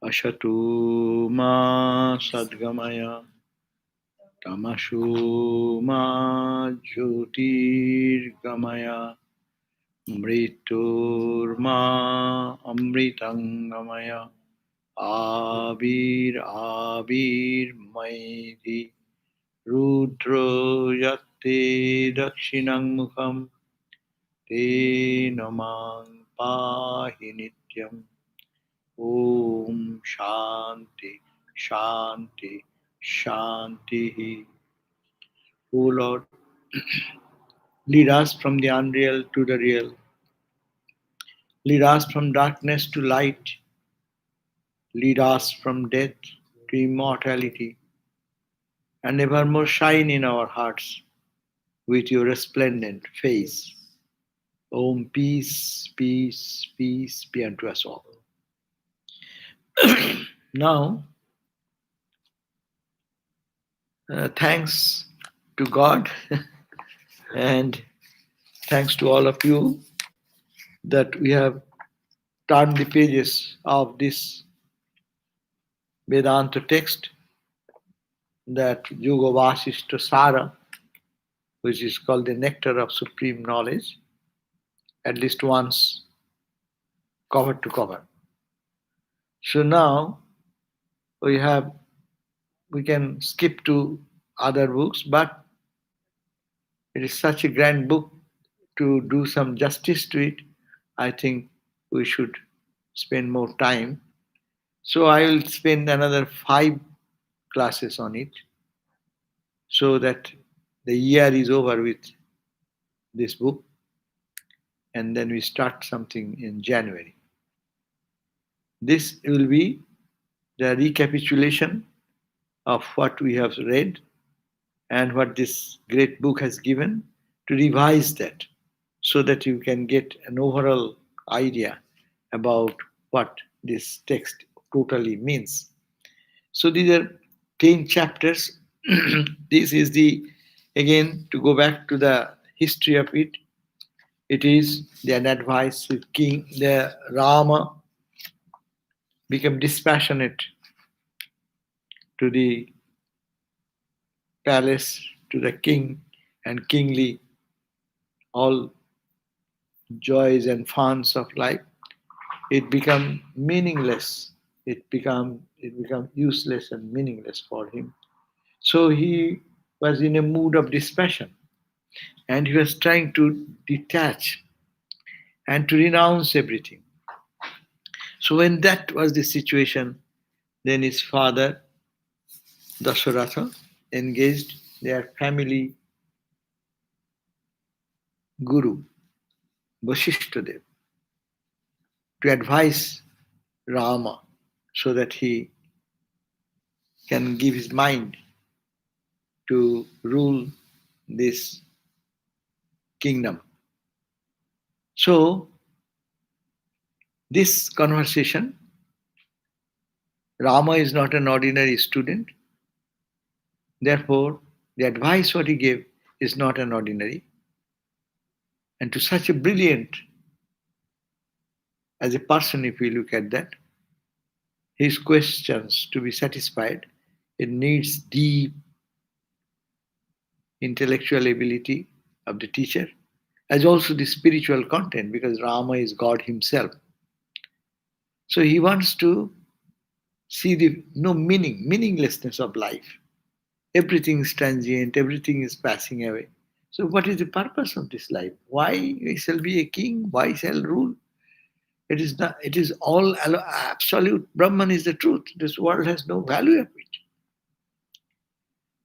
Ashatu ma sadgamaya tamashu ma jyotirgamaya mriturma amritangamaya avir maiti rudro yatte dakshinang mukham te namang pahi nityam. Om Shanti, Shanti, Shanti. O Lord, lead us from the unreal to the real. Lead us from darkness to light. Lead us from death to immortality. And evermore shine in our hearts with your resplendent face. Om, peace, peace, peace be unto us all. Now, thanks to God and thanks to all of you that we have turned the pages of this Vedanta text, that Yoga Vasishtha Sara, which is called the Nectar of Supreme Knowledge, at least once, cover to cover. So now we can skip to other books, but it is such a grand book. To do some justice to it, I think we should spend more time. So I will spend another 5 classes on it so that the year is over with this book and then we start something in January. This will be the recapitulation of what we have read and what this great book has given, to revise that so that you can get an overall idea about what this text totally means. So these are 10 chapters. This is again, to go back to the history of it, it is an advice with the Rama become dispassionate to the palace, to the king, and kingly all joys and funs of life. It become meaningless. It become useless and meaningless for him. So he was in a mood of dispassion, and he was trying to detach and to renounce everything. So when that was the situation, then his father Dasharatha engaged their family guru Vasishtha to advise Rama so that he can give his mind to rule this kingdom. So, this conversation, Rama is not an ordinary student. Therefore, the advice what he gave is not an ordinary. And to such a brilliant, as a person, if we look at that, his questions to be satisfied, it needs deep intellectual ability of the teacher, as also the spiritual content, because Rama is God himself. So he wants to see the meaninglessness of life. Everything is transient, everything is passing away. So what is the purpose of this life? Why shall be a king? Why shall rule? It is not. It is all absolute. Brahman is the truth. This world has no value of it.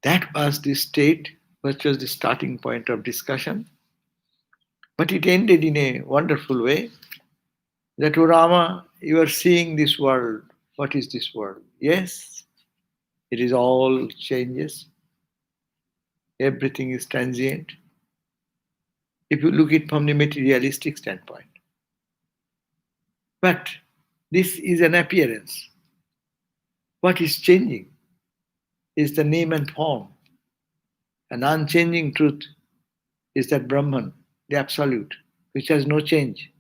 That was the state, which was the starting point of discussion. But it ended in a wonderful way. That, O Rama, you are seeing this world. What is this world? Yes, it is all changes. Everything is transient. If you look at it from the materialistic standpoint. But this is an appearance. What is changing is the name and form. An unchanging truth is that Brahman, the Absolute, which has no change.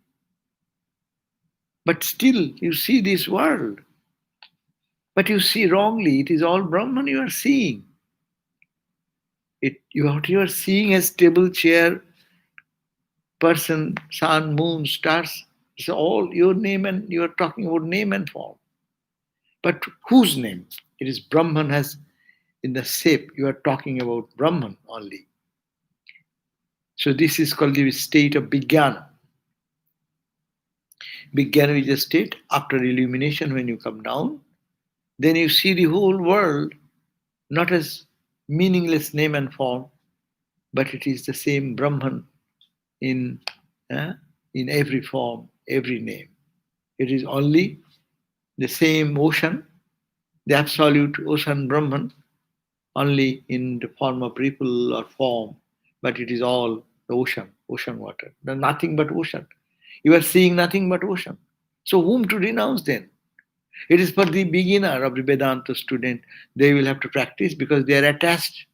But still, you see this world. But you see wrongly, it is all Brahman you are seeing. What you are seeing as table, chair, person, sun, moon, stars, it's all your name, and you are talking about name and form. But whose name? It is Brahman has in the shape. You are talking about Brahman only. So this is called the state of Vijnana. Vijnana is a state after illumination when you come down. Then you see the whole world not as meaningless name and form, but it is the same Brahman in, uh, in every form, every name. It is only the same ocean, the absolute ocean Brahman, only in the form of ripple or form, but it is all the ocean water. There's nothing but ocean. You are seeing nothing but ocean. So whom to renounce then? It is for the beginner of the Vedanta student. They will have to practice because they are attached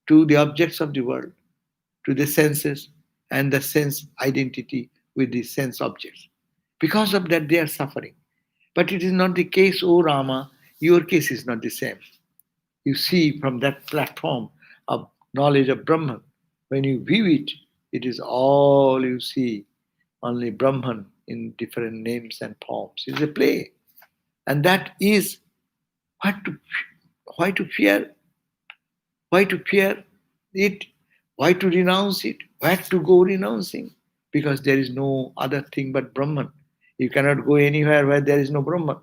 to the objects of the world, to the senses and the sense identity with the sense objects. Because of that, they are suffering. But it is not the case, O Rama, your case is not the same. You see from that platform of knowledge of Brahman, when you view it, it is all you see, only Brahman in different names and forms. It's a play. And that is what to, why to fear, why to fear it, why to renounce it, where to go renouncing, because there is no other thing but Brahman. You cannot go anywhere where there is no Brahman.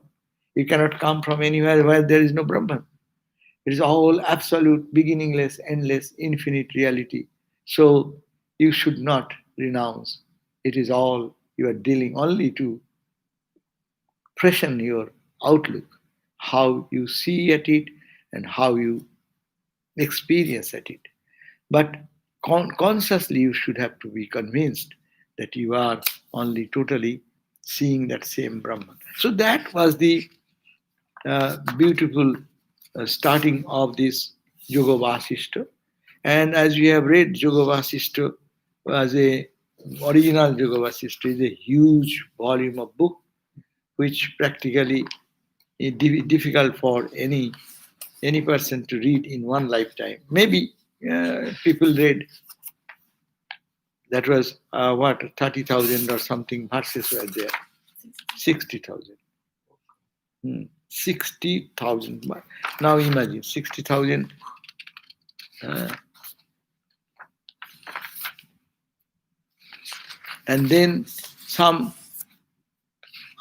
You cannot come from anywhere where there is no Brahman. It is all absolute, beginningless, endless, infinite reality. So you should not renounce. It is all you are dealing only to freshen your outlook, how you see at it and how you experience at it. But consciously, you should have to be convinced that you are only totally seeing that same Brahman. So that was the beautiful starting of this Yoga Vasishtha. And as we have read, Yoga Vasishtha was a original Yoga Vasishtha is a huge volume of book, which practically is difficult for any person to read in one lifetime. Maybe people read that was what 30,000 or something verses were there, 60,000. 60,000. Now imagine 60,000. And then some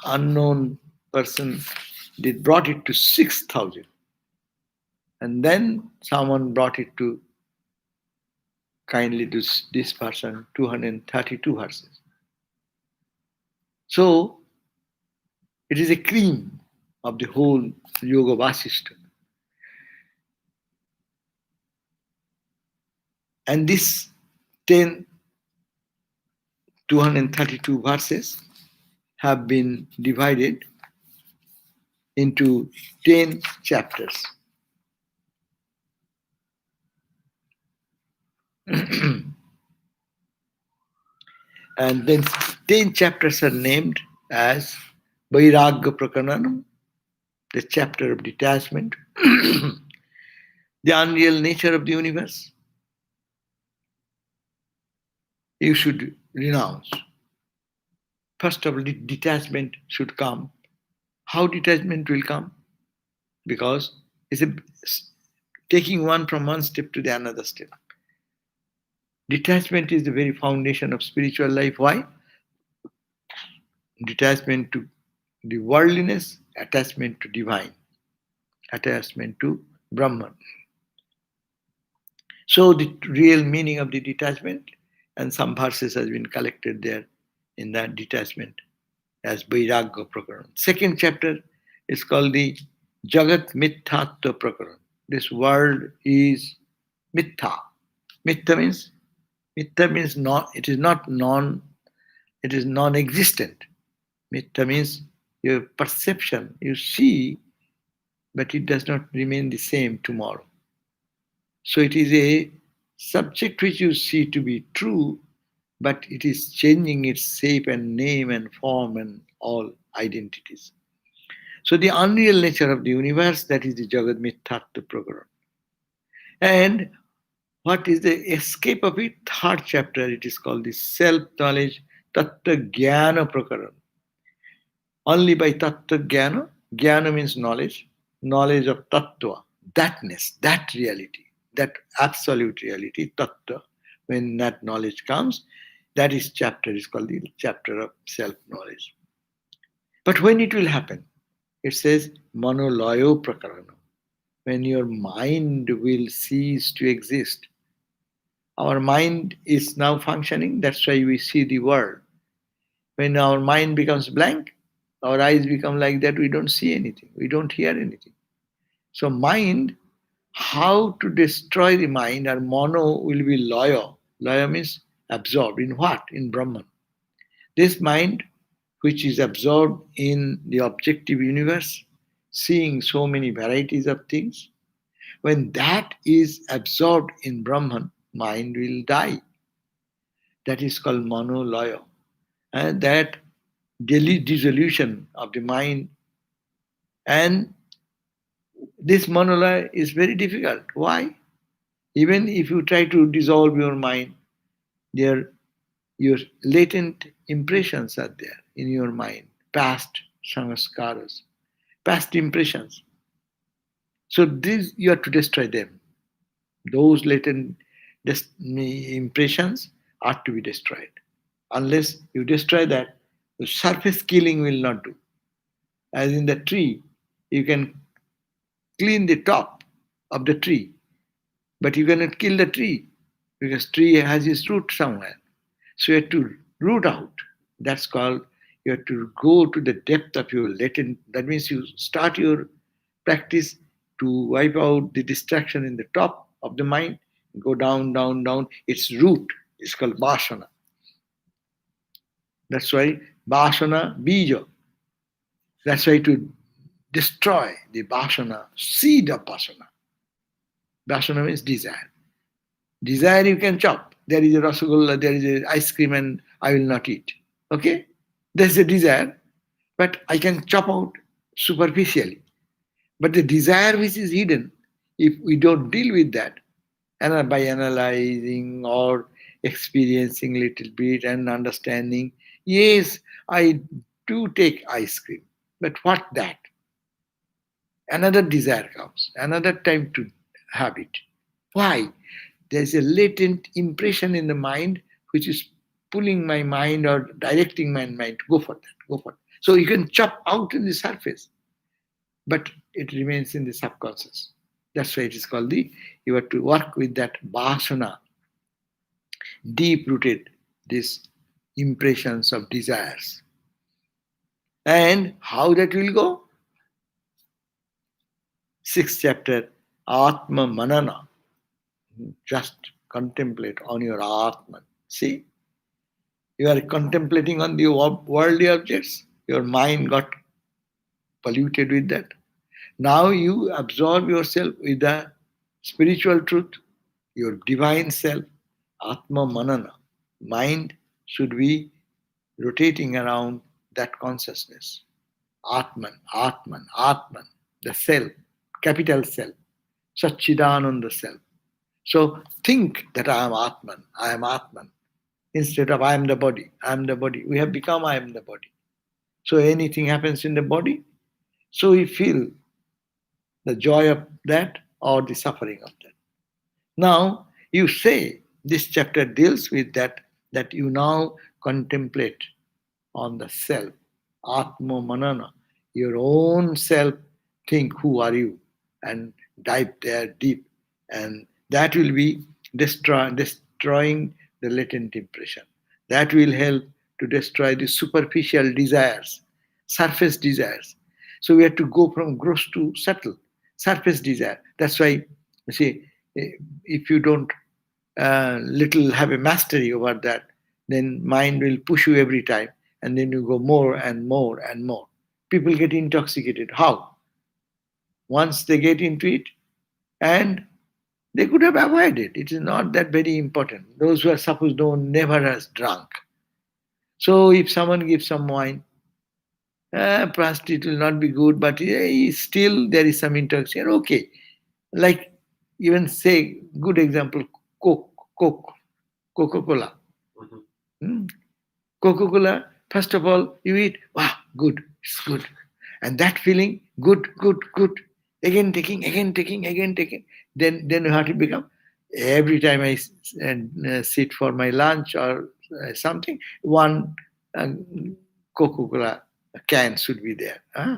unknown person did brought it to 6,000. And then someone brought it to kindly to this person 232 verses. So it is a cream of the whole Yoga Vasishtha. And this 232 verses have been divided into 10 chapters. And then 10 chapters are named as Vairagya Prakaranam, the chapter of detachment, the unreal nature of the universe. You should renounce. First of all, detachment should come. How detachment will come? Because it's taking one from one step to the another step. Detachment is the very foundation of spiritual life. Why? Detachment to the worldliness, attachment to divine, attachment to Brahman. So the real meaning of the detachment, and some verses has been collected there in that detachment as Vairagya Prakaran. Second chapter is called the Jagat Mithatva Prakaran. This world is mitha. Mitha means not. It is not non. It is non-existent. Mitha means your perception. You see, but it does not remain the same tomorrow. So it is a subject which you see to be true, but it is changing its shape and name and form and all identities. So the unreal nature of the universe, that is the Jagad Mithatva Prakaran. And what is the escape of it? Third chapter, it is called the self-knowledge, Tattva Jnana Prakaran. Only by Tattva Jnana, Jnana means knowledge, knowledge of Tattva, thatness, that reality, that absolute reality, Tattva. When that knowledge comes, that is chapter is called the chapter of self-knowledge. But when it will happen? It says Manoloyo Prakarana. When your mind will cease to exist. Our mind is now functioning, that's why we see the world. When our mind becomes blank, our eyes become like that, we don't see anything, we don't hear anything. So mind, how to destroy the mind, or mono will be loyo. Loyo means absorbed. In what? In Brahman. This mind, which is absorbed in the objective universe, seeing so many varieties of things, when that is absorbed in Brahman, mind will die. That is called monoloyo. And that dissolution of the mind, and this monoloy is very difficult. Why? Even if you try to dissolve your mind, your latent impressions are there in your mind, past sanskaras, past impressions. So this you have to destroy them. Those latent impressions are to be destroyed. Unless you destroy that, the surface killing will not do. As in the tree, you can clean the top of the tree, but you cannot kill the tree because tree has its root somewhere. So you have to root out. That's called, you have to go to the depth of your latent. That means you start your practice to wipe out the distraction in the top of the mind, go down, down, down. Its root is called vasana. That's why vasana bija. That's why to destroy the vasana, seed of vasana. Vasana means desire. Desire you can chop. There is a rasagolla, there is a ice cream, and I will not eat. Okay? There's a desire, but I can chop out superficially. But the desire which is hidden, if we don't deal with that, and by analyzing or experiencing little bit and understanding, yes, I do take ice cream, but what that? Another desire comes, another time to have it. Why? There's a latent impression in the mind which is pulling my mind or directing my mind to go for that, go for it. So you can chop out in the surface, but it remains in the subconscious. That's why it is called you have to work with that vasana, deep-rooted, these impressions of desires. And how that will go? 6th chapter, Atma Manana. Just contemplate on your Atman. See? You are contemplating on the worldly objects. Your mind got polluted with that. Now you absorb yourself with the spiritual truth, your divine self, Atma Manana. Mind should be rotating around that consciousness. Atman, Atman, Atman, the self, capital self, Satchidananda self. So think that I am Atman, I am Atman. Instead of I am the body, I am the body. We have become I am the body. So anything happens in the body, so we feel the joy of that or the suffering of that. Now, you say this chapter deals with that you now contemplate on the self, Atma Manana, your own self, think who are you, and dive there deep. And that will be destroying the latent impression. That will help to destroy the superficial desires, surface desires. So we have to go from gross to subtle, surface desire. That's why, you see, if you don't little have a mastery over that, then mind will push you every time, and then you go more and more and more. People get intoxicated. How? Once they get into it, and they could have avoided. It is not that very important. Those who are supposed to know never has drunk. So if someone gives some wine, Perhaps it will not be good, but still there is some intoxication. Okay, like even say good example, Coke, Coca-Cola. Hmm? Coca-Cola, first of all, you eat, wow, good, it's good. And that feeling, good, good, good. Again taking, again taking, again taking. Then what it become? Every time I sit for my lunch or something, one uh, Coca-Cola can should be there. Huh?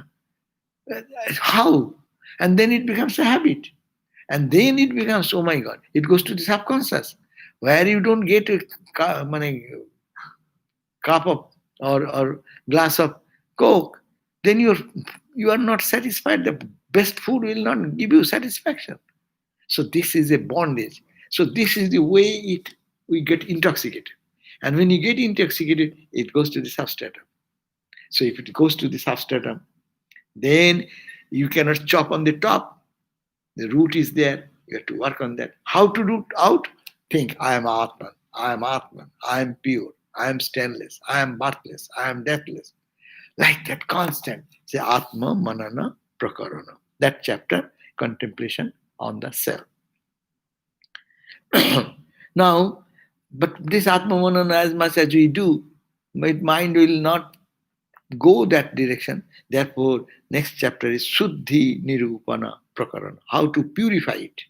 How? And then it becomes a habit. And then it becomes, oh my God, it goes to the subconscious, where you don't get a cup of or glass of coke, then you are not satisfied. The best food will not give you satisfaction. So this is a bondage. So this is the way we get intoxicated. And when you get intoxicated, it goes to the substratum. So if it goes to the substratum, then you cannot chop on the top. The root is there. You have to work on that. How to root out? Think, I am Atman, I am Atman, I am pure, I am stainless, I am birthless, I am deathless. Like that constant. Say Atma Manana Prakarana. That chapter, contemplation on the self. Now, but this Atma Manana, as much as we do, my mind will not go that direction. Therefore, next chapter is Suddhi Nirupana Prakarana. How to purify it.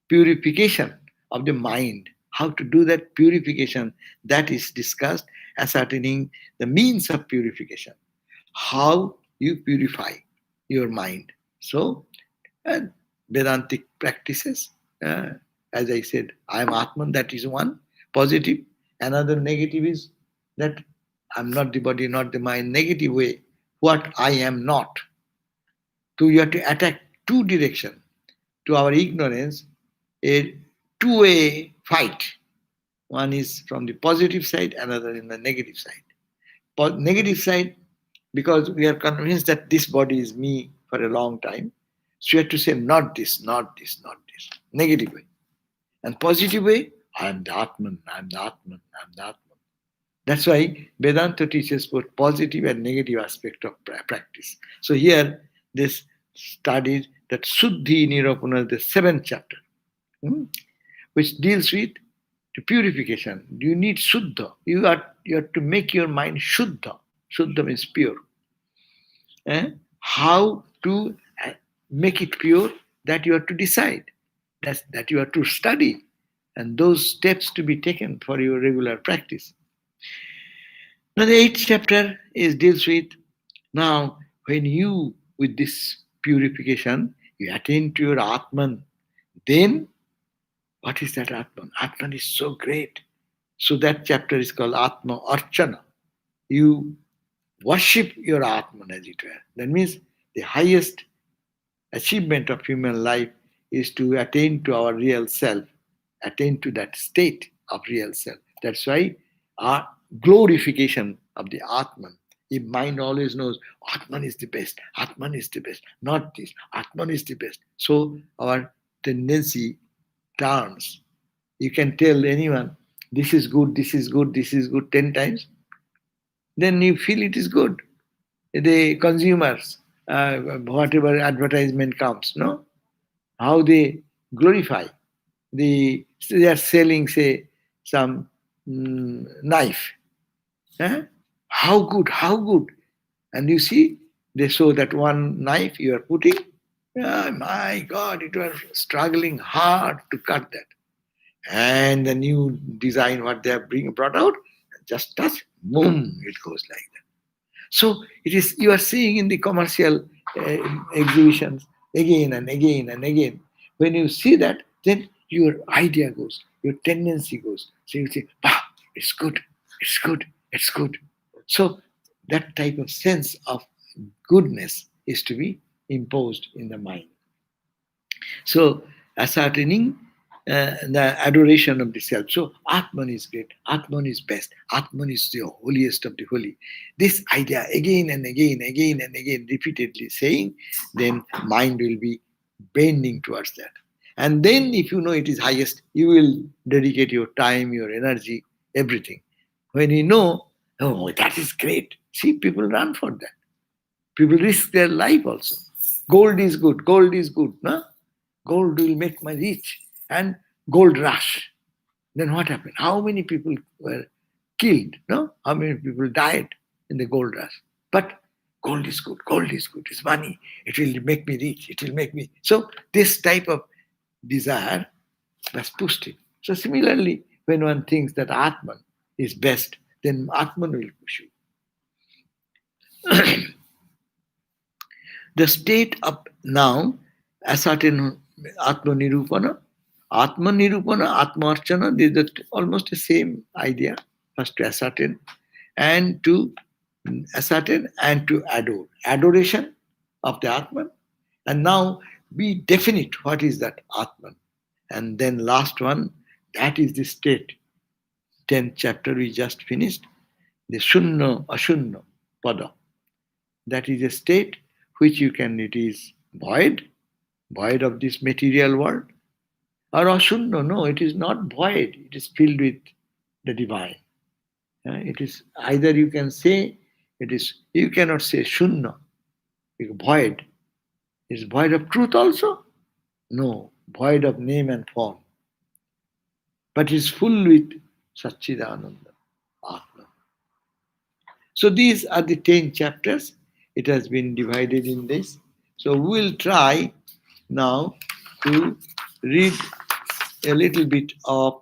Purification of the mind. How to do that purification, that is discussed, ascertaining the means of purification. How you purify your mind. So, Vedantic practices, as I said, I am Atman, that is one positive. Another negative is that I'm not the body, not the mind. Negative way, what I am not. So you have to attack two directions. To our ignorance, a two-way fight. One is from the positive side, another in the negative side. Negative side, because we are convinced that this body is me for a long time. So you have to say, not this, not this, not this. Negative way. And positive way, I am the Atman, I am the Atman, I am the Atman. That's why Vedanta teaches both positive and negative aspect of practice. So here, this studies that Suddhi Nirupana, the seventh chapter, which deals with the purification. You need Suddha. You have to make your mind Shuddha. Shuddha means pure. How to make it pure, that you have to decide. That you have to study. And those steps to be taken for your regular practice. Now the eighth chapter deals with, now when you, with this purification, you attain to your Atman, then what is that Atman? Atman is so great. So that chapter is called Atma Archana. You worship your Atman, as it were. That means the highest achievement of human life is to attain to our real self, attain to that state of real self. That's why our glorification of the Atman. If mind always knows Atman is the best, Atman is the best, not this, Atman is the best. So our tendency turns. You can tell anyone, this is good, this is good, this is good 10 times. Then you feel it is good. The consumers, whatever advertisement comes, no? How they glorify. They are selling, say, some knife. How good, how good. And you see, they show that one knife you are putting. My God, it was struggling hard to cut that. And the new design, what they have brought out, just touch, boom, it goes like that. So it is, you are seeing in the commercial exhibitions again and again and again. When you see that, then your idea goes, your tendency goes. So you say, wow, it's good, it's good, it's good. So that type of sense of goodness is to be imposed in the mind. So ascertaining the adoration of the self. So Atman is great, Atman is best, Atman is the holiest of the holy. This idea again and again, again and again, repeatedly saying, then mind will be bending towards that. And then if you know it is highest, you will dedicate your time, your energy, everything. When you know, oh, that is great. See, people run for that. People risk their life also. Gold is good, no? Gold will make my rich. And gold rush. Then what happened? How many people were killed? No? How many people died in the gold rush? But gold is good, it's money, it will make me rich, it will make me. So this type of desire was pushed in. So similarly, when one thinks that Atman is best, then Atman will push you. The state of now, ascertain Atma Nirupana, Atma Archana, these are almost the same idea. First to ascertain and to ascertain and to adore. Adoration of the Atman. And now be definite what is that Atman. And then last one, that is the state. 10th chapter we just finished. The Shunna Ashunna Pada. That is a state which it is void of this material world. Or Ashunna, no, it is not void, it is filled with the divine. It is either you can say, you cannot say Shunna, void. Is void of truth also? No, void of name and form. But is full with Satchidananda, Atma. So these are the 10 chapters. It has been divided in this. So we'll try now to read a little bit of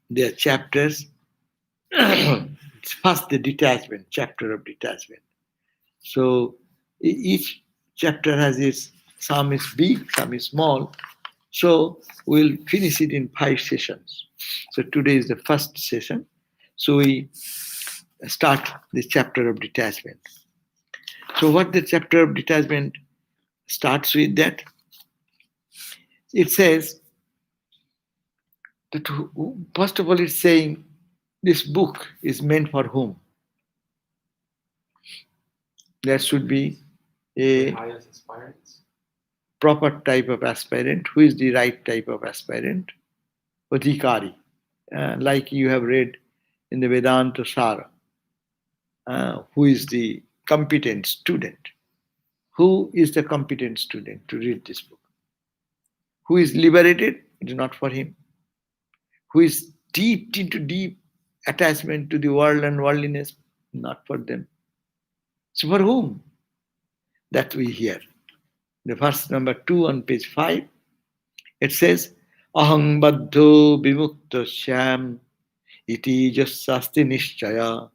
their chapters. First, the detachment, chapter of detachment. So each chapter has its, some is big, some is small. So we'll finish it in 5 sessions. So today is the first session. So we start the chapter of detachment. So what the chapter of detachment starts with that? It says that first of all it's saying this book is meant for whom? There should be a proper type of aspirant. Who is the right type of aspirant? Adhikari. Like you have read in the Vedanta Sara. Who is the competent student? Who is the competent student to read this book? Who is liberated? It is not for him. Who is deep into deep attachment to the world and worldliness? Not for them. So for whom? That we hear. The verse number 2 on page 5, it says, Ahang baddho vimukta syam iti jasasti nishchaya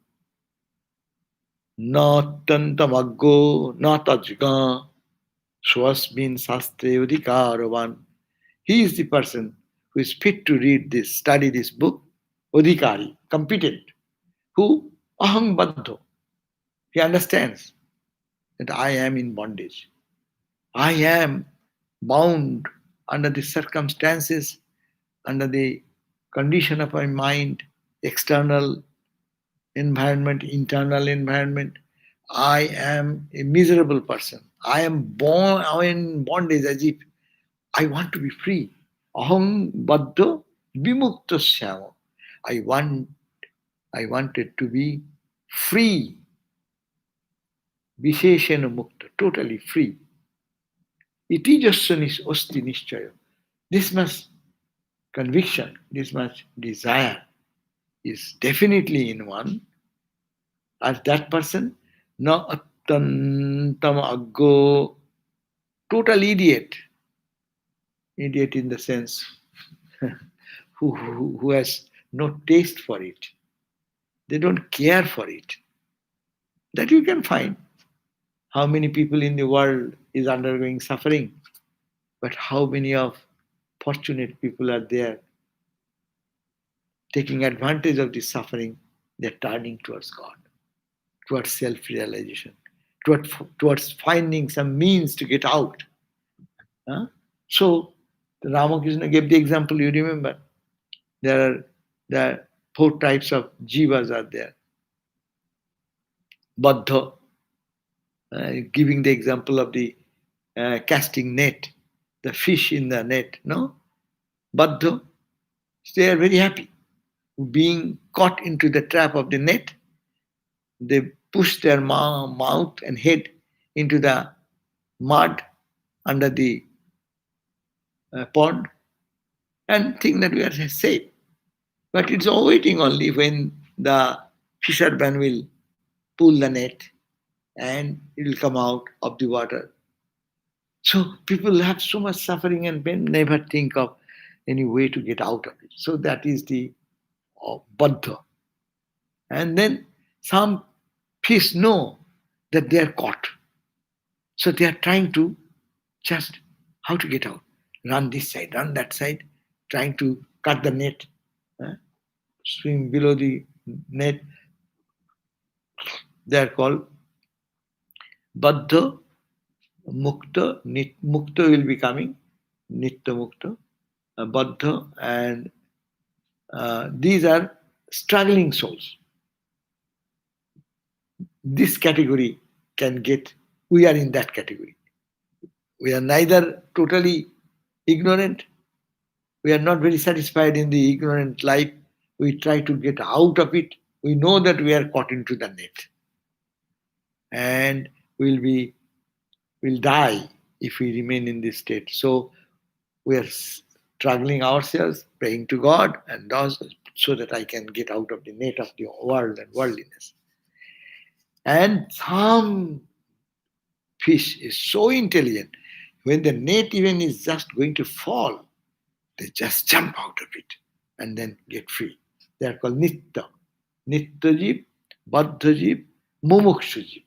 natantamaggo natajga swasmin sastre udhikaravan. He is the person who is fit to read this, study this book, Udhikari, competent, who ahang baddho. He understands that I am in bondage. I am bound under the circumstances, under the condition of my mind, external environment, internal environment. I am a miserable person. I am born in bondage as if I want to be free. Aham baddho vimukta syama. I wanted to be free. Visheshena mukta, totally free. Iti jasya osti nishchaya. This much conviction, this much desire is definitely in one. As that person, na attantama aggo, total idiot. Idiot in the sense who has no taste for it. They don't care for it. That you can find. How many people in the world is undergoing suffering, but how many of fortunate people are there taking advantage of this suffering? They're turning towards God, towards self-realization, towards finding some means to get out. So Ramakrishna gave the example, you remember. There are 4 types of jivas are there. Baddha, giving the example of the casting net, the fish in the net, no? Baddha, they are very happy. Being caught into the trap of the net, they push their mouth and head into the mud under the pond and think that we are safe. But it's awaiting only when the fisherman will pull the net and it will come out of the water. So people have so much suffering and pain, never think of any way to get out of it. So that is the baddha. And then some fish know that they are caught. So they are trying to just how to get out. Run this side, run that side, trying to cut the net, swim below the net. They are called baddha, mukta, mukta will be coming, nitya mukta, baddha, and these are struggling souls. This category can get, we are in that category. We are neither totally ignorant, we are not very satisfied in the ignorant life. We try to get out of it. We know that we are caught into the net. And we'll die if we remain in this state. So we are struggling ourselves, praying to God, and thus so that I can get out of the net of the world and worldliness. And some fish is so intelligent, when the net even is just going to fall, they just jump out of it and then get free. They are called nitya. Nitya jeev, baddha jeev, mumukshu jeev.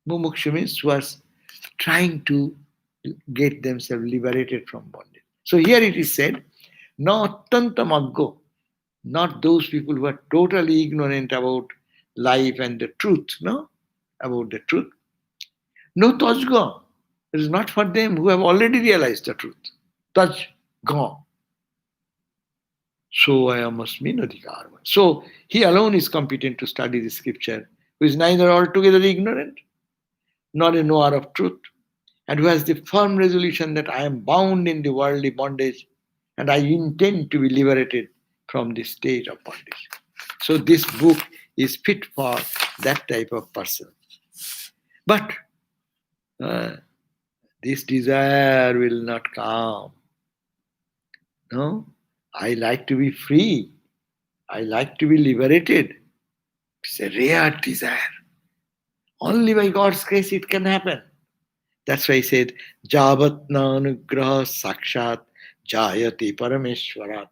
Mumukshu means who are trying to get themselves liberated from bondage. So here it is said, no attanta maggo, not those people who are totally ignorant about life and the truth, no? About the truth. No tajga. It is not for them who have already realized the truth. Taj ga. So I must mean adhikar. So he alone is competent to study the scripture, who is neither altogether ignorant nor a knower of truth, and who has the firm resolution that I am bound in the worldly bondage and I intend to be liberated from this state of bondage. So this book is fit for that type of person. But this desire will not come. No, I like to be free. I like to be liberated. It's a rare desire. Only by God's grace it can happen. That's why he said, Javat na anugraha sakshat jayati parameshwarat.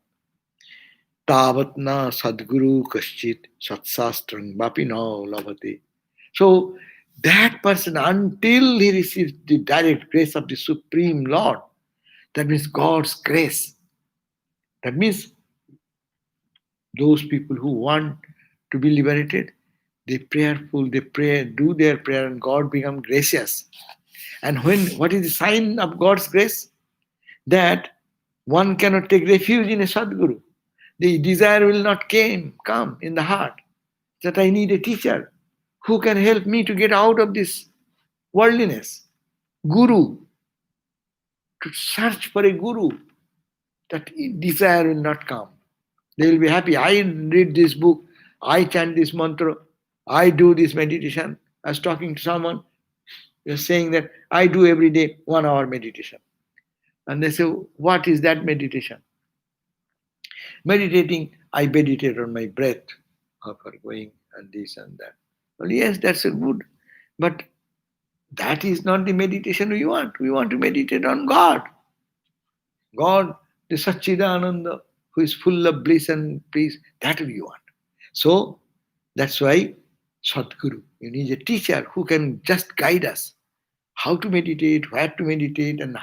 Tavat na sadguru kaschit satsastrang vapino lavati. So that person, until he receives the direct grace of the Supreme Lord, that means God's grace. That means those people who want to be liberated, they prayerful, they pray, do their prayer, and God become gracious. And what is the sign of God's grace? That one cannot take refuge in a Sadguru. The desire will not come in the heart that I need a teacher who can help me to get out of this worldliness. Guru. To search for a guru. That desire will not come. They will be happy. I read this book. I chant this mantra. I do this meditation. I was talking to someone. They're saying that I do every day 1 hour meditation. And they say, what is that meditation? Meditating, I meditate on my breath, how far going and this and that. Well, yes, that's a good, but that is not the meditation we want. We want to meditate on God. God, the Satchidananda, who is full of bliss and peace, that we want. So, that's why Sadguru, you need a teacher who can just guide us. How to meditate, where to meditate, and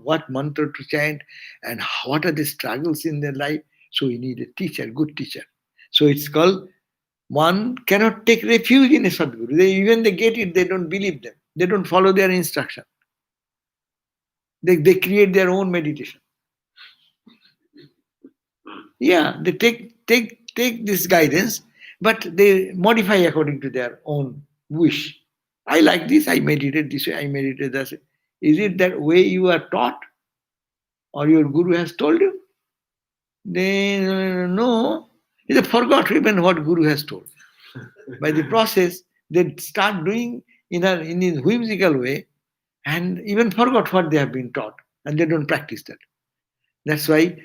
what mantra to chant, and what are the struggles in their life. So we need a teacher, good teacher. So it's called, one cannot take refuge in a Sadguru. Even they get it, they don't believe them. They don't follow their instruction. They create their own meditation. Yeah, they take this guidance, but they modify according to their own wish. I like this, I meditate this way, I meditate that way. Is it that way you are taught? Or your guru has told you? They know. They forgot even what guru has told. By the process, They start doing in a whimsical way and even forgot what they have been taught, and they don't practice that. That's why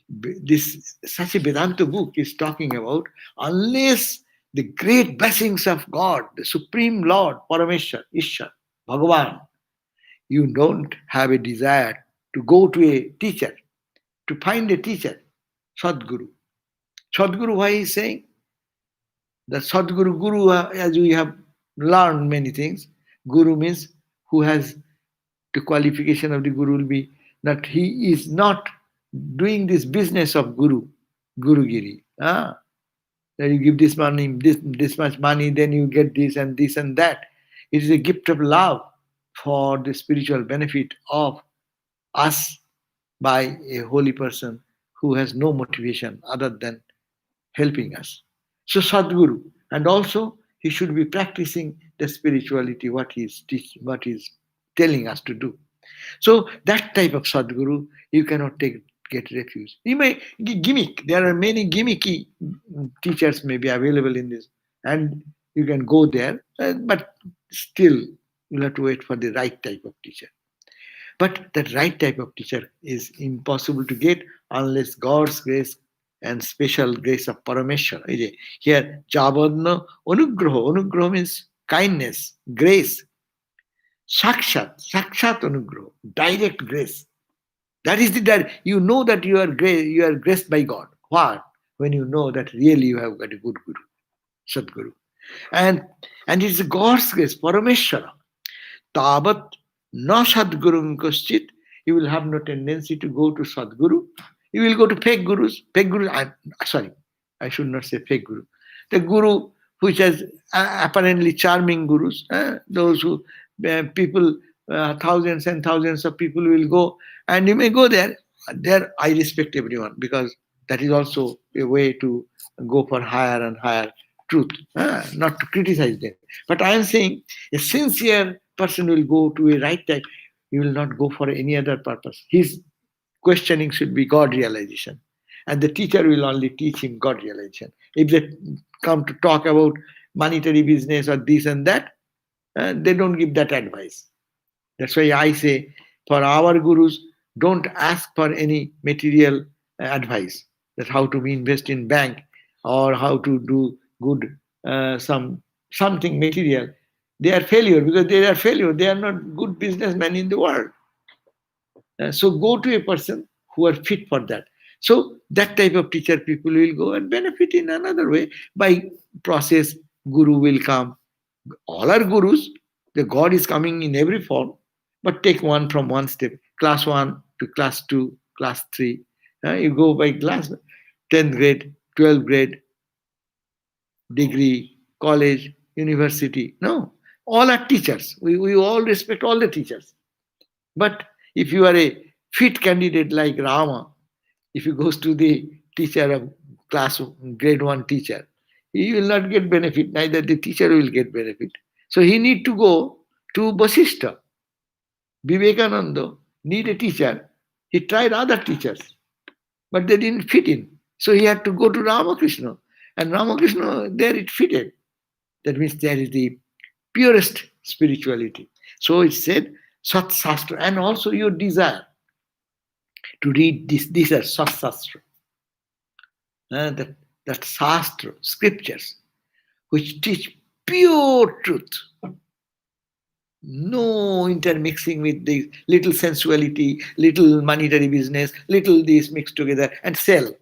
this such a Vedanta book is talking about, unless the great blessings of God, the Supreme Lord, Parameshwar, Ishwar, Bhagavan, you don't have a desire to go to a teacher, to find a teacher, Sadguru. Sadguru, why is saying that Sadguru, Guru, as we have learned many things, Guru means who has the qualification of the Guru will be that he is not doing this business of Gurugiri. That you give this money, this much money, then you get this and that. It is a gift of love for the spiritual benefit of us by a holy person who has no motivation other than helping us. So Sadguru, and also he should be practicing the spirituality, what he is teaching, what he is telling us to do. So that type of Sadguru, you cannot get refuge. You may gimmick. There are many gimmicky teachers may be available in this, and you can go there, but still you'll have to wait for the right type of teacher. But that right type of teacher is impossible to get unless God's grace and special grace of Parameshwar. Here, Javadna Anugraha. Anugraha means kindness, grace. Sakshat Anugraha, direct grace. That is the direct. You know that you are graced by God. What? When you know that really you have got a good Guru, Sadguru. And it's God's grace, Parameshwara. Tabat na Sadguru Kaschit. You will have no tendency to go to Sadguru. You will go to fake gurus. I should not say fake guru. The guru which has apparently charming gurus, those who people, thousands and thousands of people will go, and you may go there. There, I respect everyone because that is also a way to go for higher and higher truth, not to criticize them. But I am saying a sincere person will go to a right type. He will not go for any other purpose. His questioning should be God realization. And the teacher will only teach him God realization. If they come to talk about monetary business or this and that, they don't give that advice. That's why I say, for our gurus, don't ask for any material advice. That how to invest in bank or how to do good something material. They are failure because they are failure. They are not good businessmen in the world. So go to a person who are fit for that. So that type of teacher people will go and benefit in another way. By process, Guru will come. All are gurus. The God is coming in every form. But take one from one step. Class 1 to class 2, class 3. You go by class 10th grade, 12th grade, degree, college, university. No. All are teachers. We all respect all the teachers. But if you are a fit candidate like Rama, if he goes to the teacher of class grade 1 teacher, he will not get benefit, neither the teacher will get benefit. So he need to go to Vasishtha. Vivekananda need a teacher. He tried other teachers, but they didn't fit in. So he had to go to Ramakrishna. And Ramakrishna, there it fitted. That means there is the purest spirituality. So it said, Sat Sastra, and also your desire to read this. These are Sat Sastra. That Sastra, scriptures, which teach pure truth. No intermixing with the little sensuality, little monetary business, little this mixed together and sell.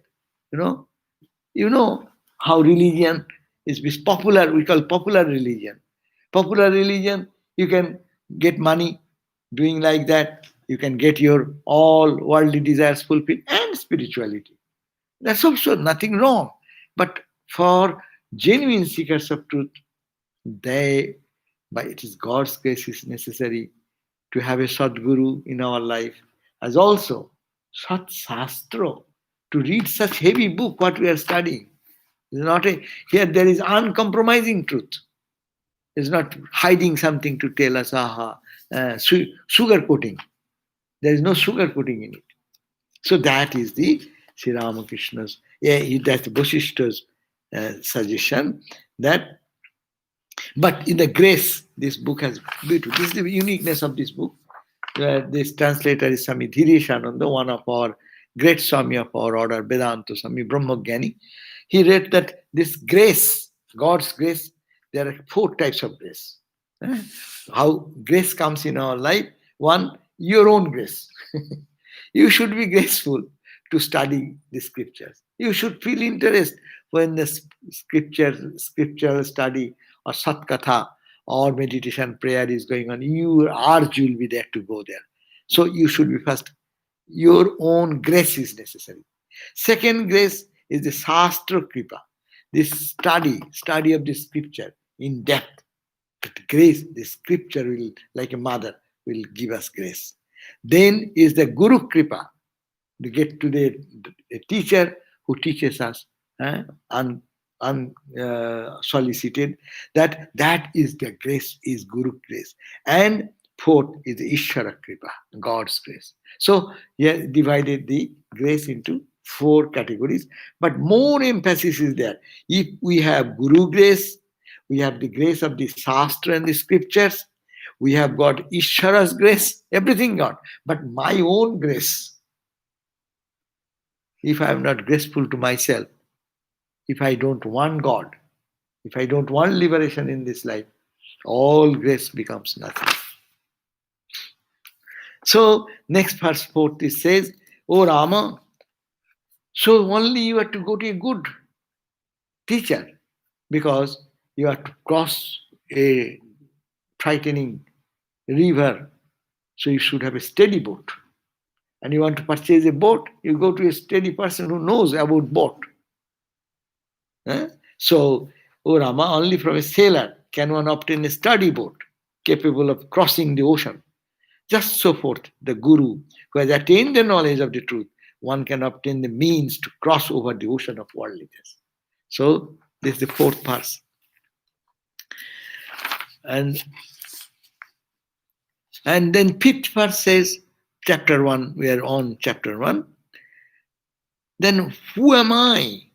You know how religion is popular, we call popular religion. Popular religion, you can get money doing like that. You can get your all worldly desires fulfilled and spirituality. That's also nothing wrong. But for genuine seekers of truth, by it is God's grace is necessary to have a Sadguru in our life, as also Sat Sastra, to read such heavy book what we are studying. Here there is uncompromising truth. It's not hiding something to tell us, sugar coating. There is no sugar coating in it. So that is the Sri Ramakrishna's, that's Vasishtha's suggestion, that But in the grace, this book has beauty. This is the uniqueness of this book. This translator is Swami Dhireshananda, one of our great Swami of our order, Vedanta Swami Brahmagyani. He read that this grace, God's grace, there are 4 types of grace. How grace comes in our life. One, your own grace. You should be graceful to study the scriptures. You should feel interest when the scriptural study or satkatha or meditation prayer is going on. Your urge will be there to go there. So you should be first, your own grace is necessary. Second grace is the Shastra Kripa, this study of the scripture in depth. That grace, the scripture will, like a mother, will give us grace. Then is the Guru Kripa, to get to a teacher who teaches us unsolicited. That is the grace, is Guru grace. And fourth is the Ishvara Kripa, God's grace. So he divided the grace into 4 categories, but more emphasis is there. If we have Guru grace, we have the grace of the Shastra and the scriptures, we have got Ishvara's grace, everything got. But my own grace, if I am not graceful to myself, if I don't want God, if I don't want liberation in this life, all grace becomes nothing. So, next verse 4, it says, "O Rama, so only you have to go to a good teacher, because you have to cross a frightening river, so you should have a steady boat. And you want to purchase a boat, you go to a steady person who knows about boat. So, O Rama, only from a sailor can one obtain a sturdy boat capable of crossing the ocean. Just so forth, the Guru, who has attained the knowledge of the truth, one can obtain the means to cross over the ocean of worldliness." So, this is the 4th verse. And then 5th verse says, chapter 1, we are on chapter 1. Then who am I?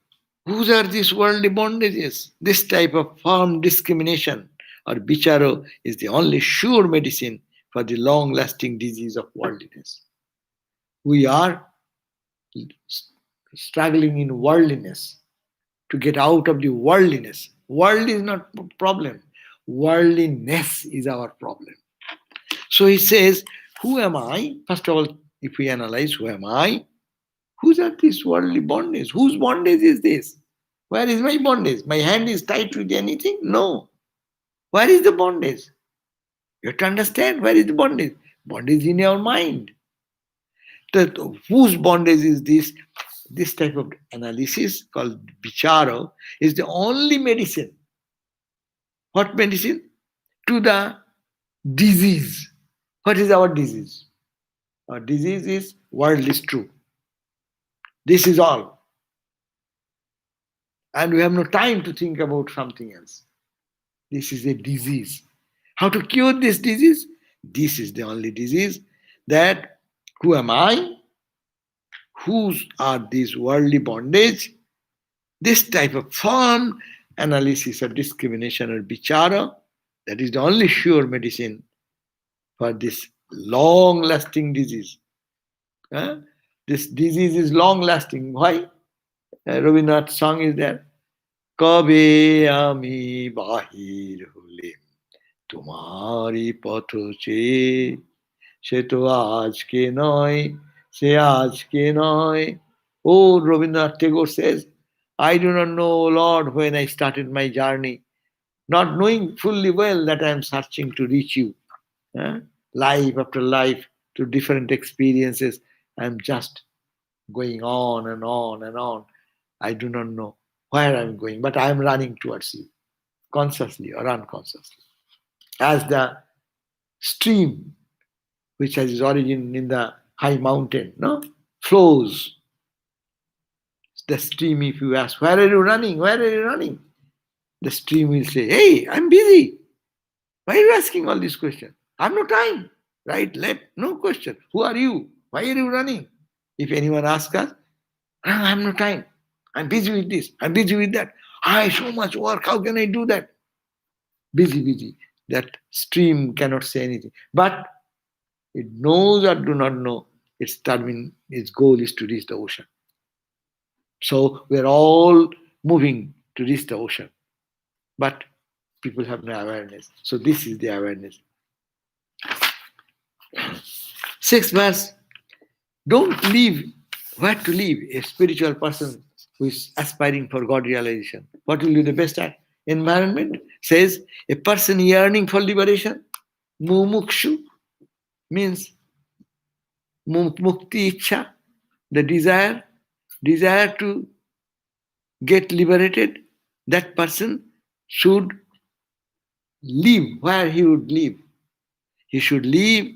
Whose are these worldly bondages? This type of firm discrimination or bicharo is the only sure medicine for the long-lasting disease of worldliness. We are struggling in worldliness to get out of the worldliness. World is not a problem. Worldliness is our problem. So he says, who am I? First of all, if we analyze, who am I? Whose are these worldly bondage? Whose bondage is this? Where is my bondage? My hand is tied with anything? No. Where is the bondage? You have to understand, where is the bondage? Bondage in your mind. Whose bondage is this? This type of analysis called vichara is the only medicine. What medicine? To the disease. What is our disease? Our disease is world is true. This is all. And we have no time to think about something else. This is a disease. How to cure this disease? This is the only disease. That who am I? Whose are these worldly bondage? This type of firm analysis of discrimination or vichara, that is the only sure medicine for this long-lasting disease. This disease is long-lasting. Why? Rabindranath's song is there. Kabe ami bahir hulim tumhari patho che se to aajke noy se aajke noy. Oh, Rabindranath Tagore says, I do not know, Lord, when I started my journey, not knowing fully well that I am searching to reach you. Life after life, to different experiences, I am just going on and on and on. I do not know where I am going, but I am running towards you, consciously or unconsciously. As the stream, which has its origin in the high mountain, flows. The stream, if you ask, where are you running? Where are you running? The stream will say, hey, I'm busy. Why are you asking all these questions? I have no time. Right? No question. Who are you? Why are you running? If anyone asks us, I have no time. I'm busy with this. I'm busy with that. I have so much work. How can I do that? busy, busy. That stream cannot say anything. But it knows or do not know, its goal is to reach the ocean. So we are all moving to reach the ocean. But people have no awareness. So this is the awareness. Sixth verse, don't leave where to live a spiritual person who is aspiring for God realization. What will be the best environment? Says a person yearning for liberation, mumukshu, means mukti ichha, the desire to get liberated. That person should live where he would live. He should live,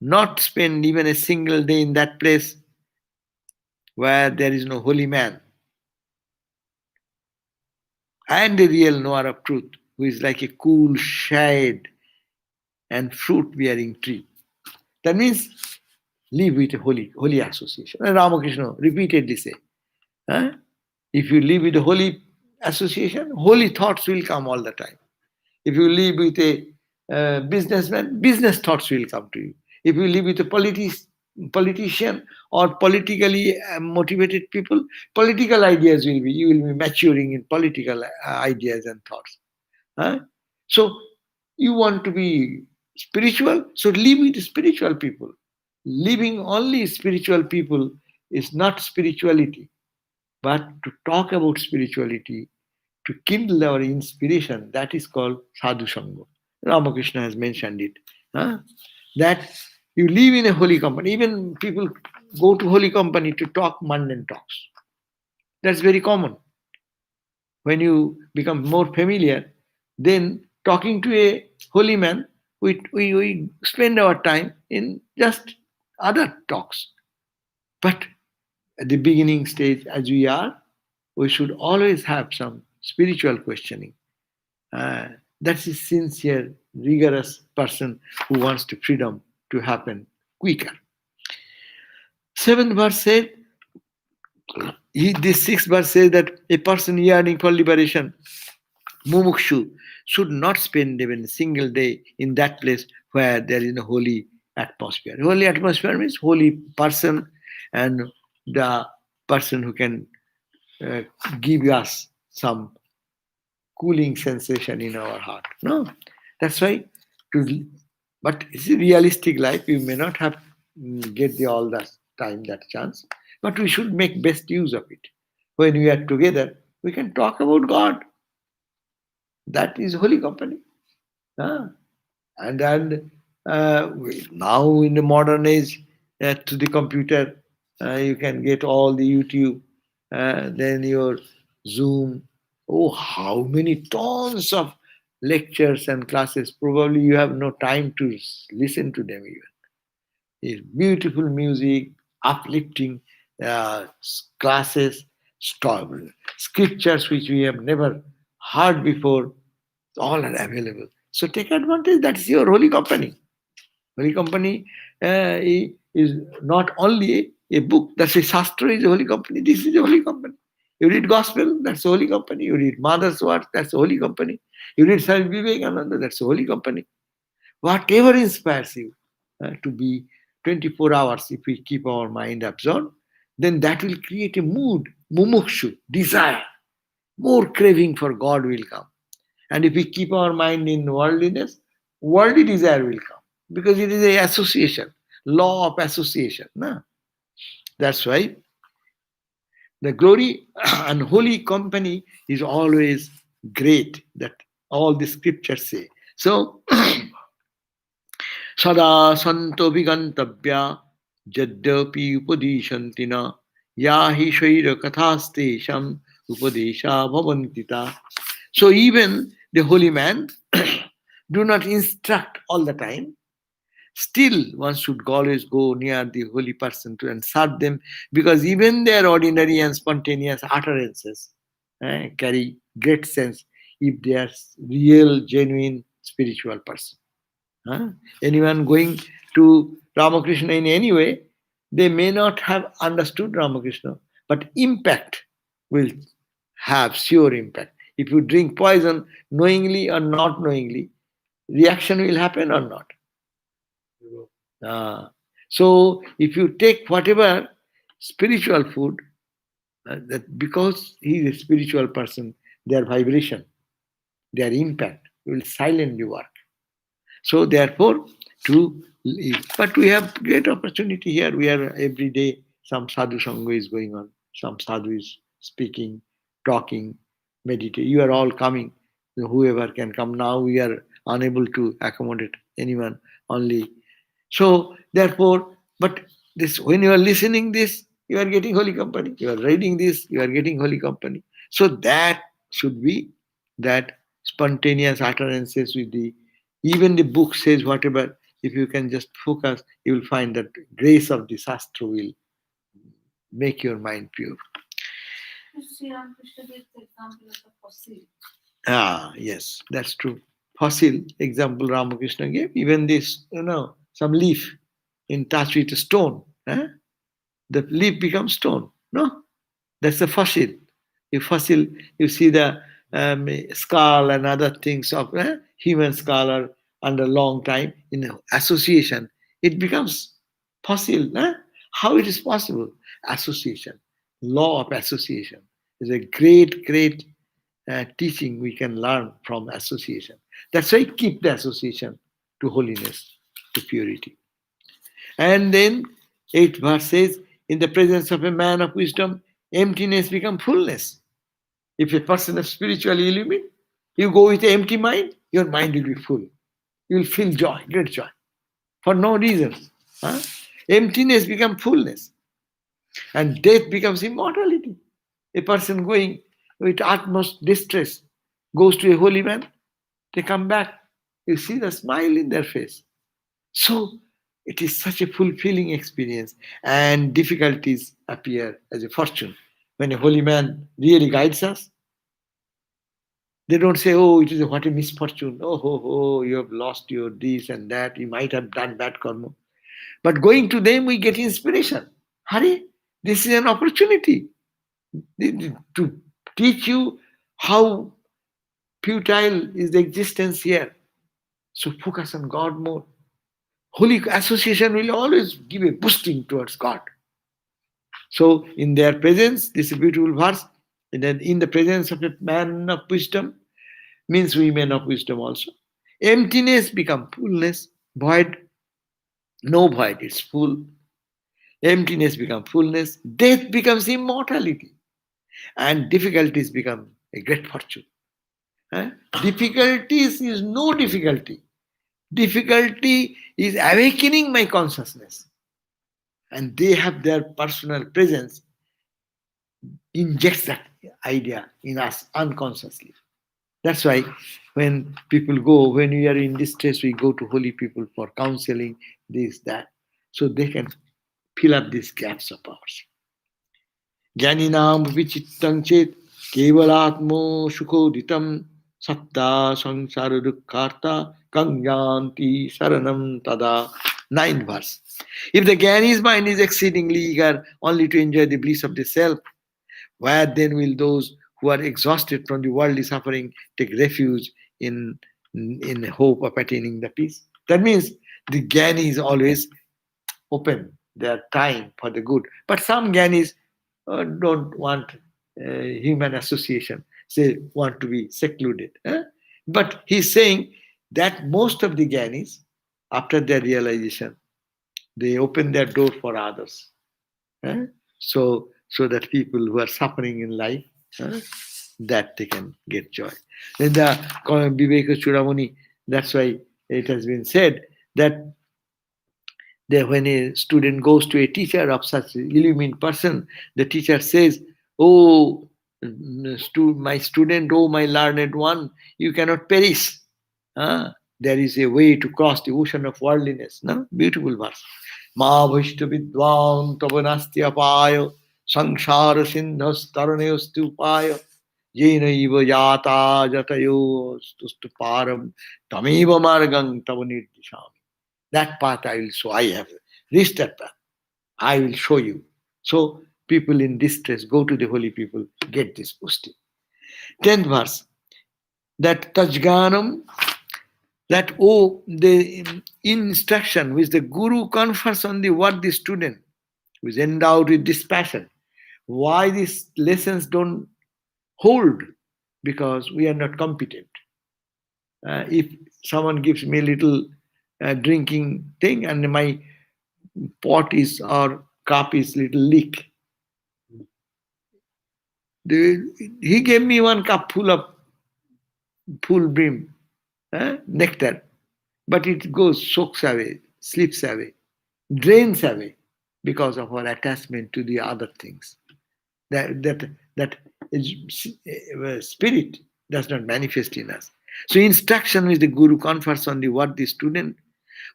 not spend even a single day in that place where there is no holy man and a real knower of truth, who is like a cool shade and fruit-bearing tree. That means live with a holy association. And Ramakrishna repeatedly say, huh? If you live with a holy association, holy thoughts will come all the time. If you live with a businessman, business thoughts will come to you. If you live with a politician or politically motivated people, political ideas you will be maturing in political ideas and thoughts. Huh? So you want to be spiritual, so live with spiritual people. Living only spiritual people is not spirituality, but to talk about spirituality, to kindle our inspiration, that is called sadhu sangha. Ramakrishna has mentioned it. Huh? That you live in a holy company. Even people go to holy company to talk mundane talks. That's very common. When you become more familiar, then talking to a holy man, we spend our time in just other talks. But at the beginning stage, as we are, we should always have some spiritual questioning. That's a sincere, rigorous person who wants to freedom to happen quicker. Seventh verse said, this sixth verse says that a person yearning for liberation, mumukshu, should not spend even a single day in that place where there is a holy atmosphere. Holy atmosphere means holy person and the person who can give us some cooling sensation in our heart. No, that's why. But it's a realistic life. We may not have get all that time, that chance, but we should make best use of it. When we are together, we can talk about God. That is holy company. Ah. And now in the modern age, to the computer, you can get all the YouTube, then your Zoom. Oh, how many tons of lectures and classes. Probably you have no time to listen to them even. It's beautiful music, uplifting classes, scriptures which we have never heard before, all are available. So take advantage. That's your holy company. Holy company is not only a book. That's a Shastra is a holy company. This is a holy company. You read Gospel, that's a holy company. You read Mother's Words, that's a holy company. You read Swami Vivekananda, that's a holy company. Whatever inspires you to be 24 hours, if we keep our mind absorbed, then that will create a mood, mumukshu, desire. More craving for God will come. And if we keep our mind in worldliness, worldly desire will come. Because it is a association, law of association. No? That's why the glory and holy company is always great, that all the scriptures say. So, sada santo vigantavya jadyapi upadishantina yahi shaira kathastesham upadesha bhavantita. So even the holy man do not instruct all the time. Still, one should always go near the holy person to and serve them, because even their ordinary and spontaneous utterances carry great sense if they are real, genuine spiritual person. Anyone going to Ramakrishna in any way, they may not have understood Ramakrishna, but impact will have sure impact. If you drink poison, knowingly or not knowingly, reaction will happen or not. Ah. So if you take whatever spiritual food, that because he is a spiritual person, their vibration, their impact will silently work. So therefore, to live. But we have great opportunity here. We are every day, some sadhu sangha is going on, some sadhu is speaking, talking, meditate. You are all coming. Whoever can come now, we are unable to accommodate anyone. Only so therefore, but this when you are listening this, you are getting holy company. You are reading this, you are getting holy company. So that should be that spontaneous utterances with the even the book says whatever. If you can just focus, you will find that grace of the Shastra will make your mind pure. Sri Ramakrishna gave the example of the fossil. Ah, yes, that's true. Fossil example Ramakrishna gave, even this, some leaf in touch with a stone, the leaf becomes stone. No, that's a fossil. You fossil, you see the skull and other things of human skull or under long time in association, it becomes fossil. How it is possible? Association, law of association is a great teaching we can learn from association. That's why keep the association to holiness, to purity. And then 8th verse says, in the presence of a man of wisdom, emptiness becomes fullness. If a person is spiritually illumined, you go with an empty mind, your mind will be full. You will feel joy, great joy, for no reasons. Huh? Emptiness becomes fullness, and death becomes immortality. A person going with utmost distress goes to a holy man, they come back, you see the smile in their face. So it is such a fulfilling experience, and difficulties appear as a fortune. When a holy man really guides us, they don't say, oh, it is what a misfortune. Oh, you have lost your this and that. You might have done bad karma. But going to them, we get inspiration. Hurry, this is an opportunity to teach you how futile is the existence here. So focus on God more. Holy association will always give a boosting towards God. So in their presence, this is a beautiful verse. And then in the presence of a man of wisdom, means women of wisdom also. Emptiness become fullness, void, no void, it's full. Emptiness become fullness, death becomes immortality, and difficulties become a great fortune. Difficulties is no difficulty. Difficulty is awakening my consciousness. And they have their personal presence, injects that idea in us unconsciously. That's why when people go, when we are in distress, we go to holy people for counseling, this, that, so they can fill up these gaps of ours. Jnaninam vichittam chet kevalatmo sukhoditam satta samsara dukkharta kangyanti saranam tada. 9th verse. If the Jnani's mind is exceedingly eager only to enjoy the bliss of the self, where then will those who are exhausted from the worldly suffering take refuge in hope of attaining the peace? That means the Jnani is always open their time for the good. But some Jnanis don't want human association, say want to be secluded. But he's saying that most of the Jnanis, after their realization, they open their door for others. So that people who are suffering in life, that they can get joy. Then the Viveka Chudamani, that's why it has been said that when a student goes to a teacher of such illumined person, the teacher says, oh, my student, oh, my learned one, you cannot perish. There is a way to cross the ocean of worldliness. No? Beautiful verse. Ma bhishta vidwan tavanasti apayo samsara sindhas taraneostu payo jena iva yata jatayo stustu param tameva margang tavanirtisham. That path I will show. I have reached that path. I will show you. So people in distress go to the holy people, get this boosting. 10th verse. that tajganam, that the instruction which the Guru confers on the worthy student who is endowed with dispassion. Why these lessons don't hold? Because we are not competent. If someone gives me a little drinking thing and my pot is or cup is little leak, he gave me one cup full of full brim nectar, but it goes, soaks away, slips away, drains away because of our attachment to the other things. That spirit does not manifest in us. So instruction which the Guru confers on the worthy student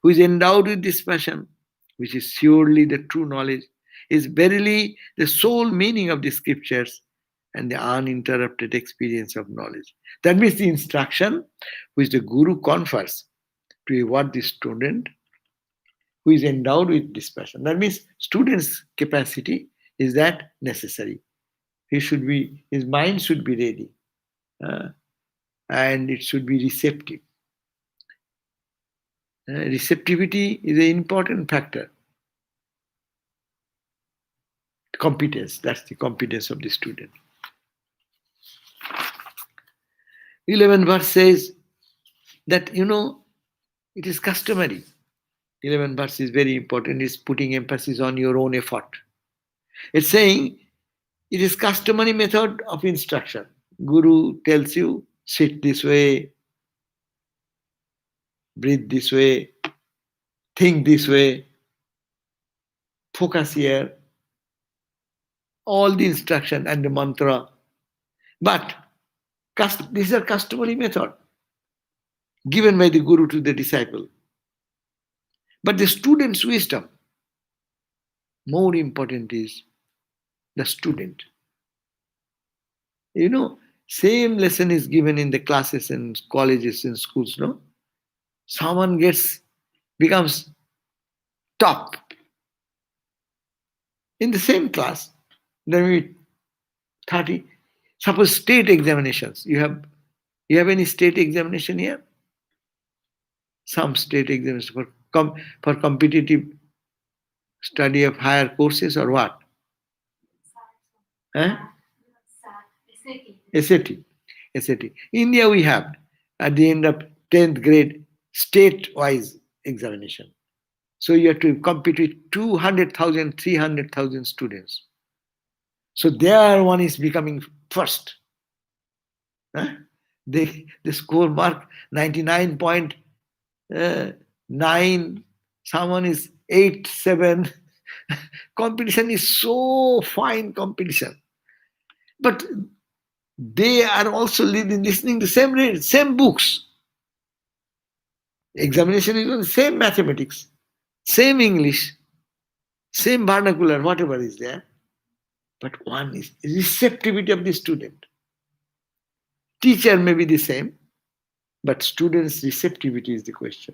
who is endowed with this passion, which is surely the true knowledge, is verily the sole meaning of the scriptures and the uninterrupted experience of knowledge. That means the instruction which the Guru confers to a worthy student who is endowed with this passion. That means student's capacity is that necessary. His mind should be ready, and it should be receptive. Receptivity is an important factor. Competence, that's the competence of the student. 11th verse says that, it is customary. 11th verse is very important. It's putting emphasis on your own effort. It's saying it is customary method of instruction. Guru tells you, sit this way, breathe this way, think this way, focus here, all the instruction and the mantra. But these are customary method given by the Guru to the disciple. But the student's wisdom, more important is the student. Same lesson is given in the classes and colleges and schools, no? Someone becomes top in the same class. There will be 30. Suppose state examinations. You have any state examination here? Some state examination for competitive study of higher courses or what? SAT. India we have at the end of 10th grade state-wise examination. So you have to compete with 200,000, 300,000 students. So there one is becoming first. They score mark 99.9, someone is 8.7. Competition is so fine competition. But they are also listening to same books. Examination is on the same mathematics, same English, same vernacular, whatever is there. But one is receptivity of the student. Teacher may be the same, but student's receptivity is the question.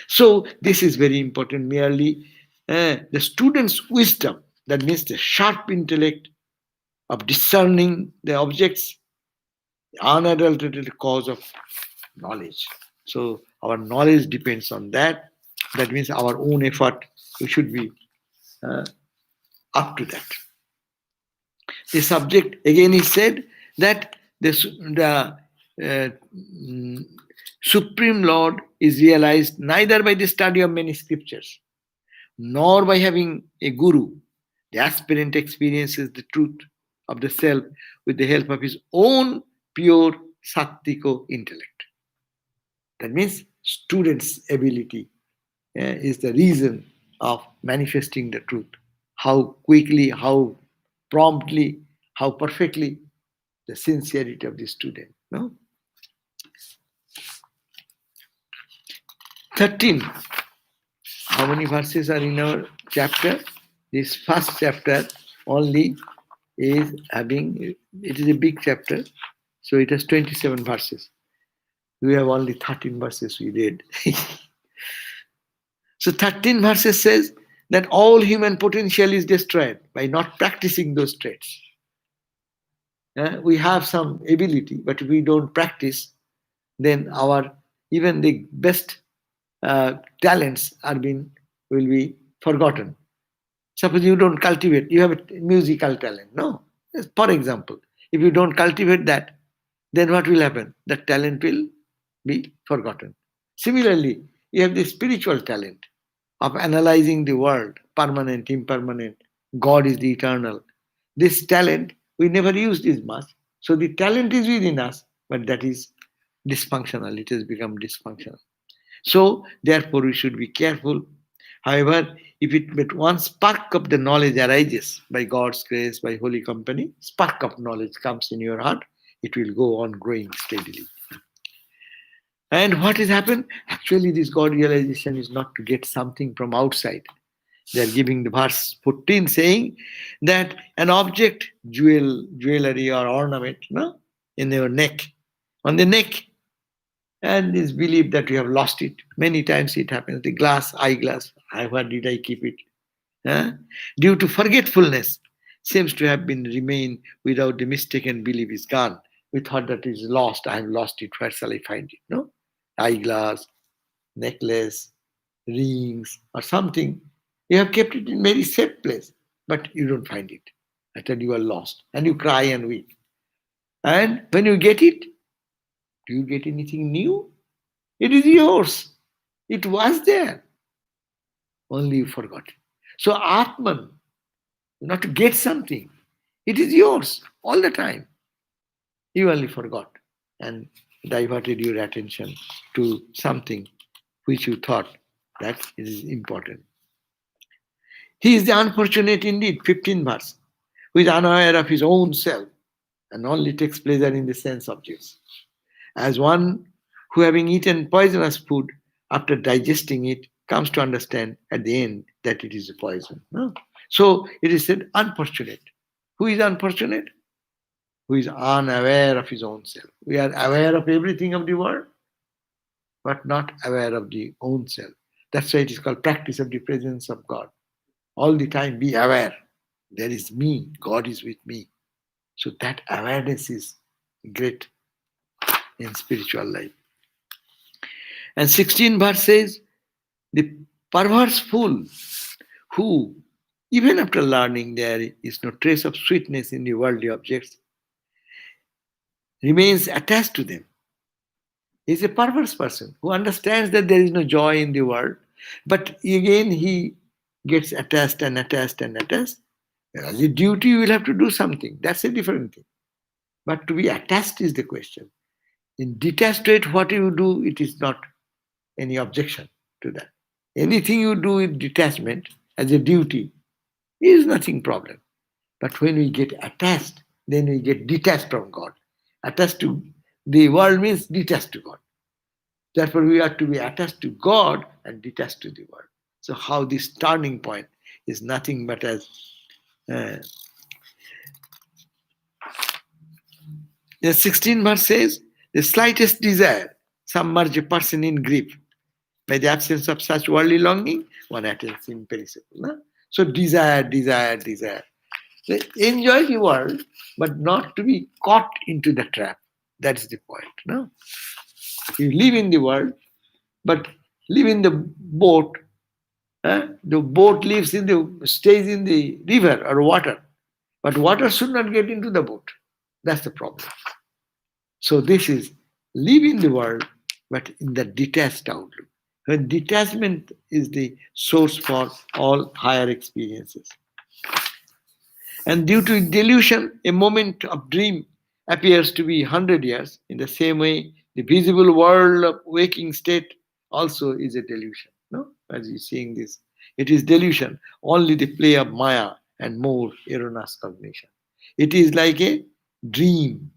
So this is very important. Merely the student's wisdom, that means the sharp intellect of discerning the objects, unadulterated cause of knowledge. So our knowledge depends on that. That means our own effort, we should be up to that. The subject, again, he said that the Supreme Lord is realized neither by the study of many scriptures, nor by having a guru. The aspirant experiences the truth of the self with the help of his own pure sattvico intellect. That means student's ability is the reason of manifesting the truth. How quickly, how promptly, how perfectly, the sincerity of the student. No? 13. How many verses are in our chapter? This first chapter only is having, it is a big chapter, so it has 27 verses. We have only 13 verses we read. So 13 verses says that all human potential is destroyed by not practicing those traits. We have some ability, but we don't practice. then our even the best talents will be forgotten. Suppose you don't cultivate, you have a musical talent, no? For example, if you don't cultivate that, then what will happen? That talent will be forgotten. Similarly, you have the spiritual talent of analyzing the world, permanent, impermanent, God is the eternal. This talent, we never used this much. So the talent is within us, but that is dysfunctional. It has become dysfunctional. So, therefore, we should be careful. However, if it but one spark of the knowledge arises by God's grace, by holy company, spark of knowledge comes in your heart, it will go on growing steadily. And what has happened? Actually, this God realization is not to get something from outside. They are giving the verse 14 saying that an object, jewelry or ornament, no, in your neck, on the neck, and is believed that you have lost it. Many times it happens. The eyeglass, where did I keep it? Huh? Due to forgetfulness, seems to have been remain without the mistaken belief is gone. We thought that it is lost. I have lost it. Where shall I find it? No, eyeglass, necklace, rings, or something. You have kept it in very safe place, but you don't find it. I tell you are lost, and you cry and weep. And when you get it, do you get anything new? It is yours. It was there. Only you forgot. So Atman, not to get something, it is yours all the time. You only forgot and diverted your attention to something which you thought that is important. He is the unfortunate indeed, 15th verse, who is unaware of his own self and only takes pleasure in the sense objects. As one who, having eaten poisonous food, after digesting it, comes to understand at the end that it is a poison. No? So it is said unfortunate. Who is unfortunate? Who is unaware of his own self. We are aware of everything of the world, but not aware of the own self. That's why it is called practice of the presence of God. All the time be aware. There is me. God is with me. So that awareness is great in spiritual life. And 16 verse says, the perverse fool who, even after learning there is no trace of sweetness in the worldly objects, remains attached to them. He is a perverse person who understands that there is no joy in the world, but again he gets attached and attached and attached. As a duty, you will have to do something. That's a different thing. But to be attached is the question. In detached state, what you do, it is not any objection to that. Anything you do with detachment as a duty is nothing problem. But when we get attached, then we get detached from God. Attached to the world means detached to God. Therefore, we are to be attached to God and detached to the world. So how this turning point is nothing but as the 16th verse says, the slightest desire submerge a person in grief. By the absence of such worldly longing, one attains imperishable. No? So desire. So enjoy the world, but not to be caught into the trap. That's the point. No? You live in the world, but live in the boat. The boat stays in the river or water, but water should not get into the boat. That's the problem. So this is live in the world, but in the detached outlook. When detachment is the source for all higher experiences. And due to delusion, a moment of dream appears to be 100 years. In the same way, the visible world of waking state also is a delusion. No? As you're seeing this, it is delusion, only the play of Maya and more erroneous cognition. It is like a dream.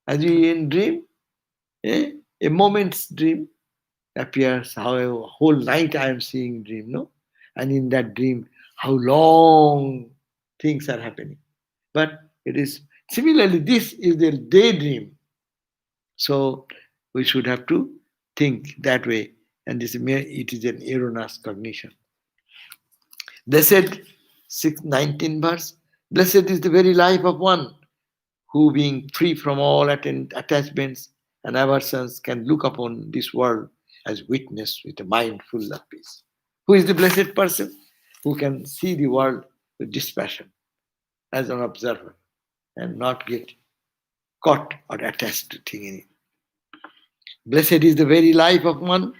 As you in dream, a moment's dream appears, however, whole night I am seeing dream, no? And in that dream, how long things are happening. But it is similarly, this is the daydream. So we should have to think that way, and it is an erroneous cognition. Blessed, 19 verse, blessed is the very life of one who, being free from all attachments and aversions can look upon this world as witness with a mind full of peace. Who is the blessed person? Who can see the world with dispassion as an observer and not get caught or attached to thing in it. Blessed is the very life of one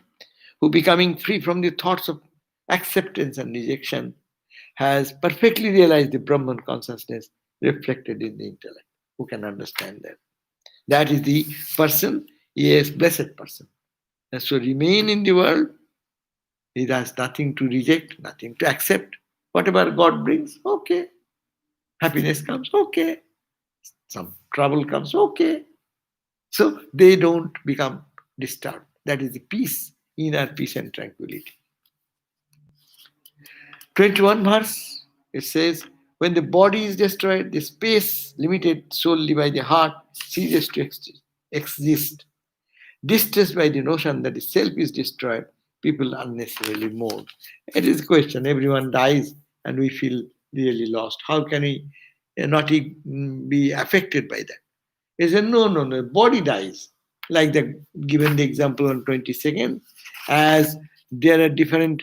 who, becoming free from the thoughts of acceptance and rejection, has perfectly realized the Brahman consciousness reflected in the intellect. Who can understand that? That is the person, he is blessed person. And so remain in the world, he has nothing to reject, nothing to accept. Whatever God brings, okay. Happiness comes, okay. Some trouble comes, okay. So they don't become disturbed. That is the peace, inner peace and tranquility. 21 verse, it says, when the body is destroyed, the space limited solely by the heart ceases to exist. Distressed by the notion that the self is destroyed, people unnecessarily mourn. It is a question. Everyone dies and we feel really lost. How can we not be affected by that? He said, no, body dies. Like the given the example on 22nd, as there are different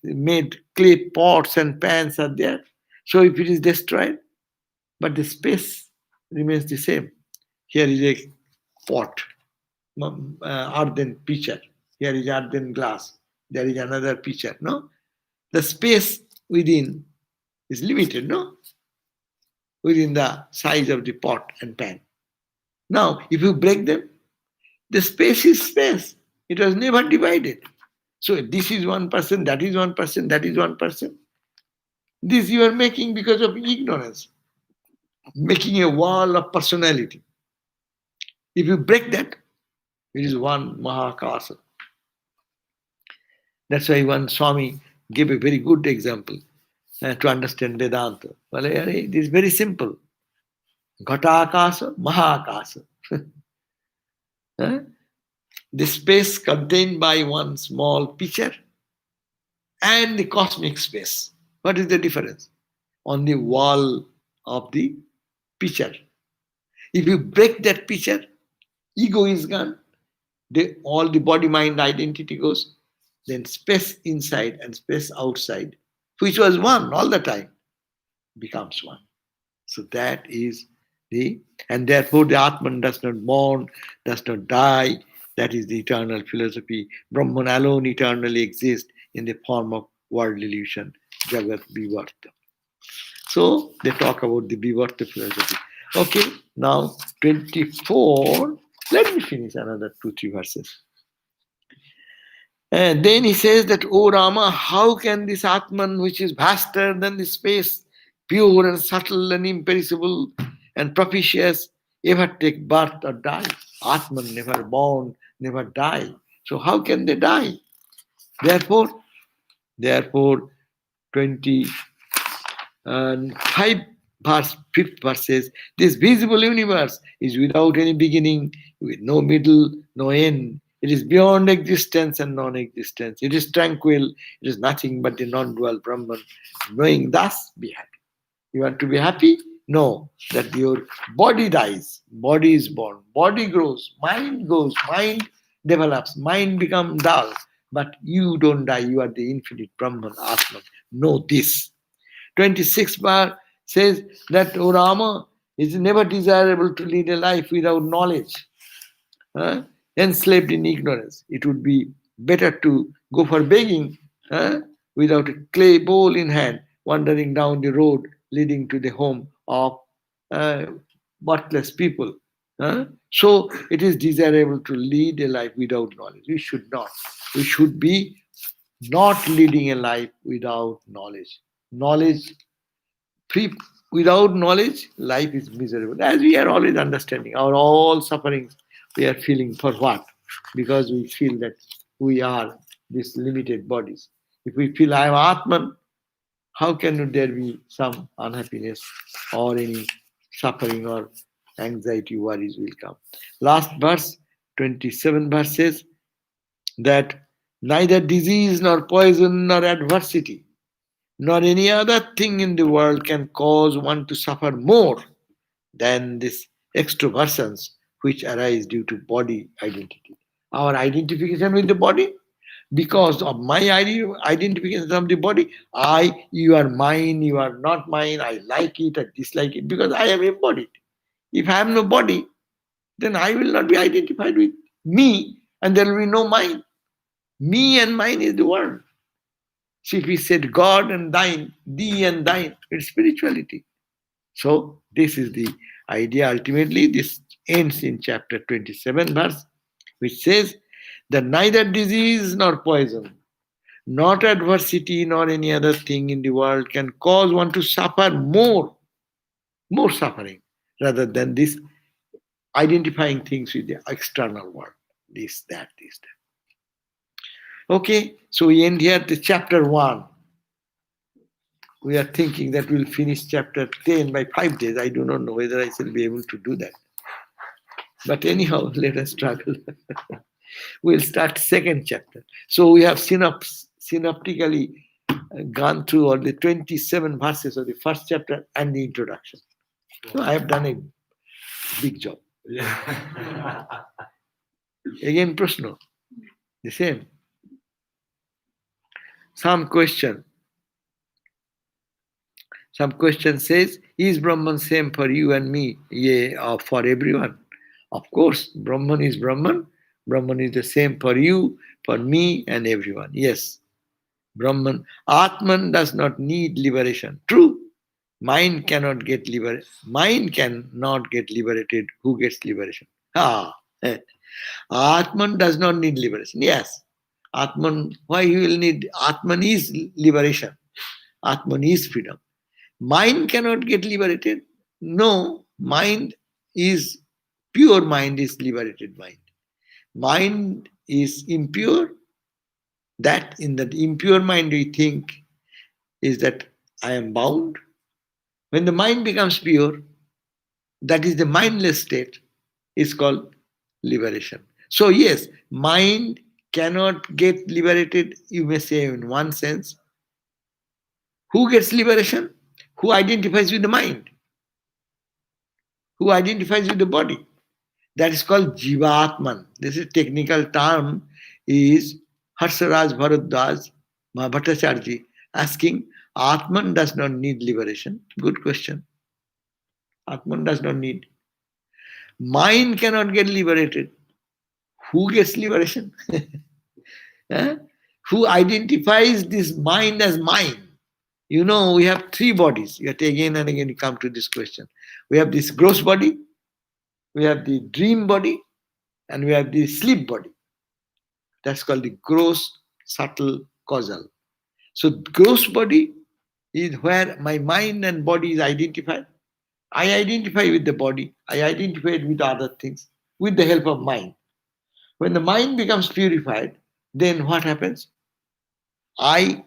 made clay pots and pans are there. So if it is destroyed, but the space remains the same. Here is a pot, earthen pitcher. Here is earthen glass. There is another pitcher. No, the space within is limited. No, within the size of the pot and pan. Now, if you break them, the space is space. It was never divided. So this is one person, that is one person, that is one person. This you are making because of ignorance, making a wall of personality. If you break that, it is one Mahakasa. That's why one Swami gave a very good example to understand Vedanta. Well, it is very simple. Ghatakasa, Mahakasa. The space contained by one small pitcher and the cosmic space. What is the difference? On the wall of the pitcher. If you break that pitcher, ego is gone, all the body mind identity goes, then space inside and space outside, which was one all the time, becomes one. So that is and therefore the Atman does not born, does not die. That is the eternal philosophy. Brahman alone eternally exists in the form of world illusion, Jagat Vivarta. So they talk about the Vivarta philosophy. Okay, now 24. Let me finish another 2-3 verses. And then he says that, O Rama, how can this Atman, which is vaster than the space, pure and subtle and imperishable and propitious, ever take birth or die? Atman never born, never die. So how can they die? Therefore, 25 verse 5th verse says, this visible universe is without any beginning, with no middle, no end. It is beyond existence and non-existence. It is tranquil. It is nothing but the non-dual Brahman. Knowing thus, be happy. You want to be happy? Know that your body dies, body is born, body grows, mind goes, mind develops, mind becomes dull. But you don't die. You are the infinite Brahman, Atman. Know this. 26th verse says that, O Rama, it is never desirable to lead a life without knowledge. Enslaved in ignorance. It would be better to go for begging without a clay bowl in hand, wandering down the road leading to the home of worthless people. So it is desirable to lead a life without knowledge. We should not. We should be not leading a life without knowledge. Knowledge, without knowledge, life is miserable. As we are always understanding, our all sufferings we are feeling for what? Because we feel that we are these limited bodies. If we feel I am Atman, how can there be some unhappiness or any suffering or anxiety, worries will come? Last verse, 27 verse says that neither disease nor poison nor adversity nor any other thing in the world can cause one to suffer more than this extroversions which arise due to body identity. Our identification with the body, because of my identification of the body, you are mine, you are not mine, I like it, I dislike it, because I am embodied. If I have no body, then I will not be identified with me, and there will be no mine. Me and mine is the world. So if we said God and thine, thee and thine, it's spirituality. So this is the idea. Ultimately, this ends in chapter 27, verse, which says that neither disease nor poison, not adversity nor any other thing in the world can cause one to suffer more suffering, rather than this identifying things with the external world. This, that, this, that. Okay, so we end here the chapter 1. We are thinking that we'll finish chapter 10 by 5 days. I do not know whether I shall be able to do that. But anyhow, let us struggle. We'll start second chapter. So we have synoptically gone through all the 27 verses of the first chapter and the introduction. So I have done a big job. Again, Prashno, the same. Some question says, is Brahman same for you and me? Yeah, or for everyone? Of course, Brahman is Brahman. Brahman is the same for you, for me, and everyone. Yes, Brahman. Atman does not need liberation. True. Mind cannot get liberated. Mind cannot get liberated. Who gets liberation? Atman does not need liberation. Yes. Atman, why he will need? Atman is liberation. Atman is freedom. Mind cannot get liberated. No, mind is pure mind is liberated mind. Mind is impure. That in that impure mind we think is that I am bound. When the mind becomes pure, that is the mindless state, is called liberation. So yes, mind cannot get liberated, you may say in one sense. Who gets liberation? Who identifies with the mind? Who identifies with the body? That is called Jivatman. This is technical term is Harsaraj Bharadwaj Bhattacharya asking, Atman does not need liberation. Good question. Atman does not need. Mind cannot get liberated. Who gets liberation? Eh? Who identifies this mind as mine? You know, we have three bodies. Yet again and again you come to this question. We have this gross body, we have the dream body, and we have the sleep body. That's called the gross, subtle, causal. So gross body is where my mind and body is identified. I identify with the body. I identify with other things with the help of mind. When the mind becomes purified, then what happens? I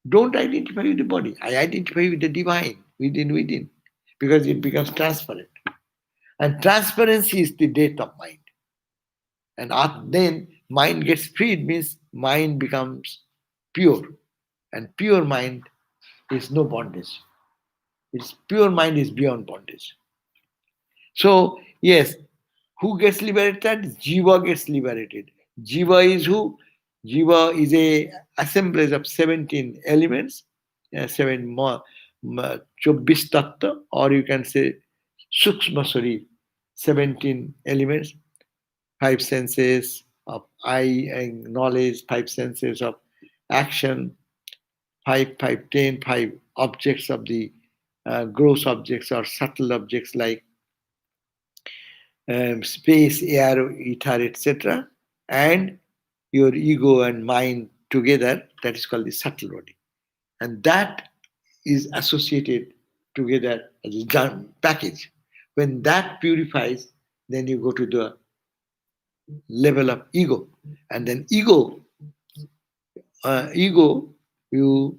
don't identify with the body. I identify with the divine within, because it becomes transparent. And transparency is the death of mind. And then mind gets freed, means mind becomes pure. And pure mind is no bondage. Its pure mind is beyond bondage. So, yes, who gets liberated? Jiva gets liberated. Jiva is who? Jiva is a assemblage of 17 elements, 24 tattva, or you can say Sukshma Sari, 17 elements, 5 senses of eye and knowledge, 5 senses of action, 5, 5, 10, 5 objects of the gross objects or subtle objects like space, air, ether, etc. And your ego and mind together, that is called the subtle body. And that is associated together as a package. When that purifies, then you go to the level of ego. And then ego, you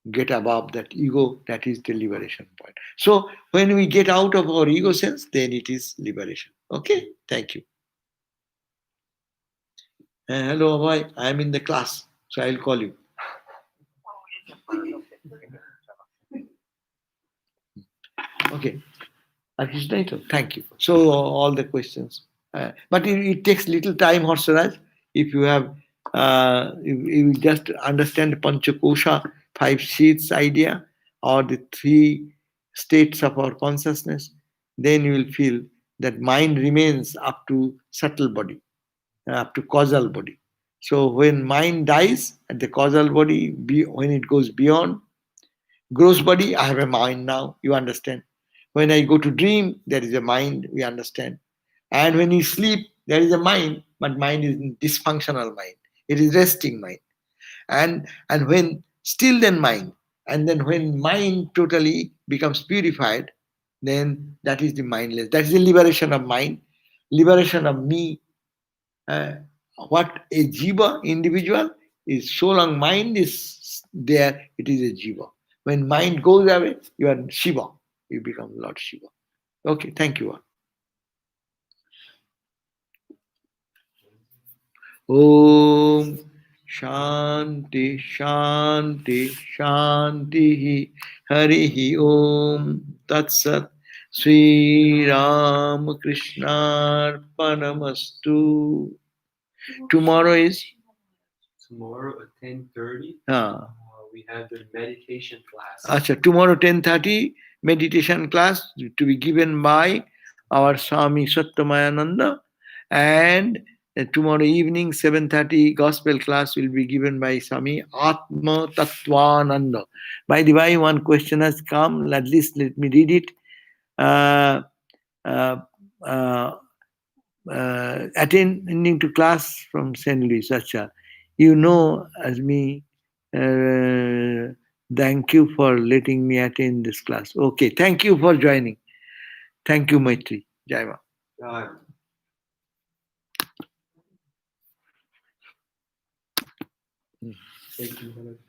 get above that ego, that is the liberation point. So when we get out of our ego sense, then it is liberation. Okay, thank you. Hello, Abhay, I am in the class, so I'll call you. Okay. Krishna, thank you. So all the questions, but it takes little time, Harsaraj. If you have, if you just understand Panchakosha, five sheaths idea, or the three states of our consciousness, then you will feel that mind remains up to subtle body, up to causal body. So when mind dies at the causal body, when it goes beyond gross body, I have a mind now, you understand. When I go to dream, there is a mind, we understand. And when you sleep, there is a mind, but mind is dysfunctional mind. It is resting mind. And when still then mind, and then when mind totally becomes purified, then that is the mindless. That is the liberation of mind, liberation of me. uh, what a jiva individual is, so long mind is there, it is a jiva. When mind goes away, you are Shiva. You become Lord Shiva. Okay, thank you. Om Shanti Shanti Shanti Harihi Om Tat Sat Sri Ram Krishna Panamastu. Tomorrow is Tomorrow at 10:30, we have the meditation class. Tomorrow 10:30 meditation class to be given by our Swami Sattamayananda, and tomorrow evening 7:30 gospel class will be given by Swami Atma Tattvananda. By the way, one question has come. At least let me read it. Uh, uh, uh, Attending to class from St. Louis, Acha. You know, as me, thank you for letting me attend this class. Okay, thank you for joining. Thank you, Maitri. Jai Ma. Thank you.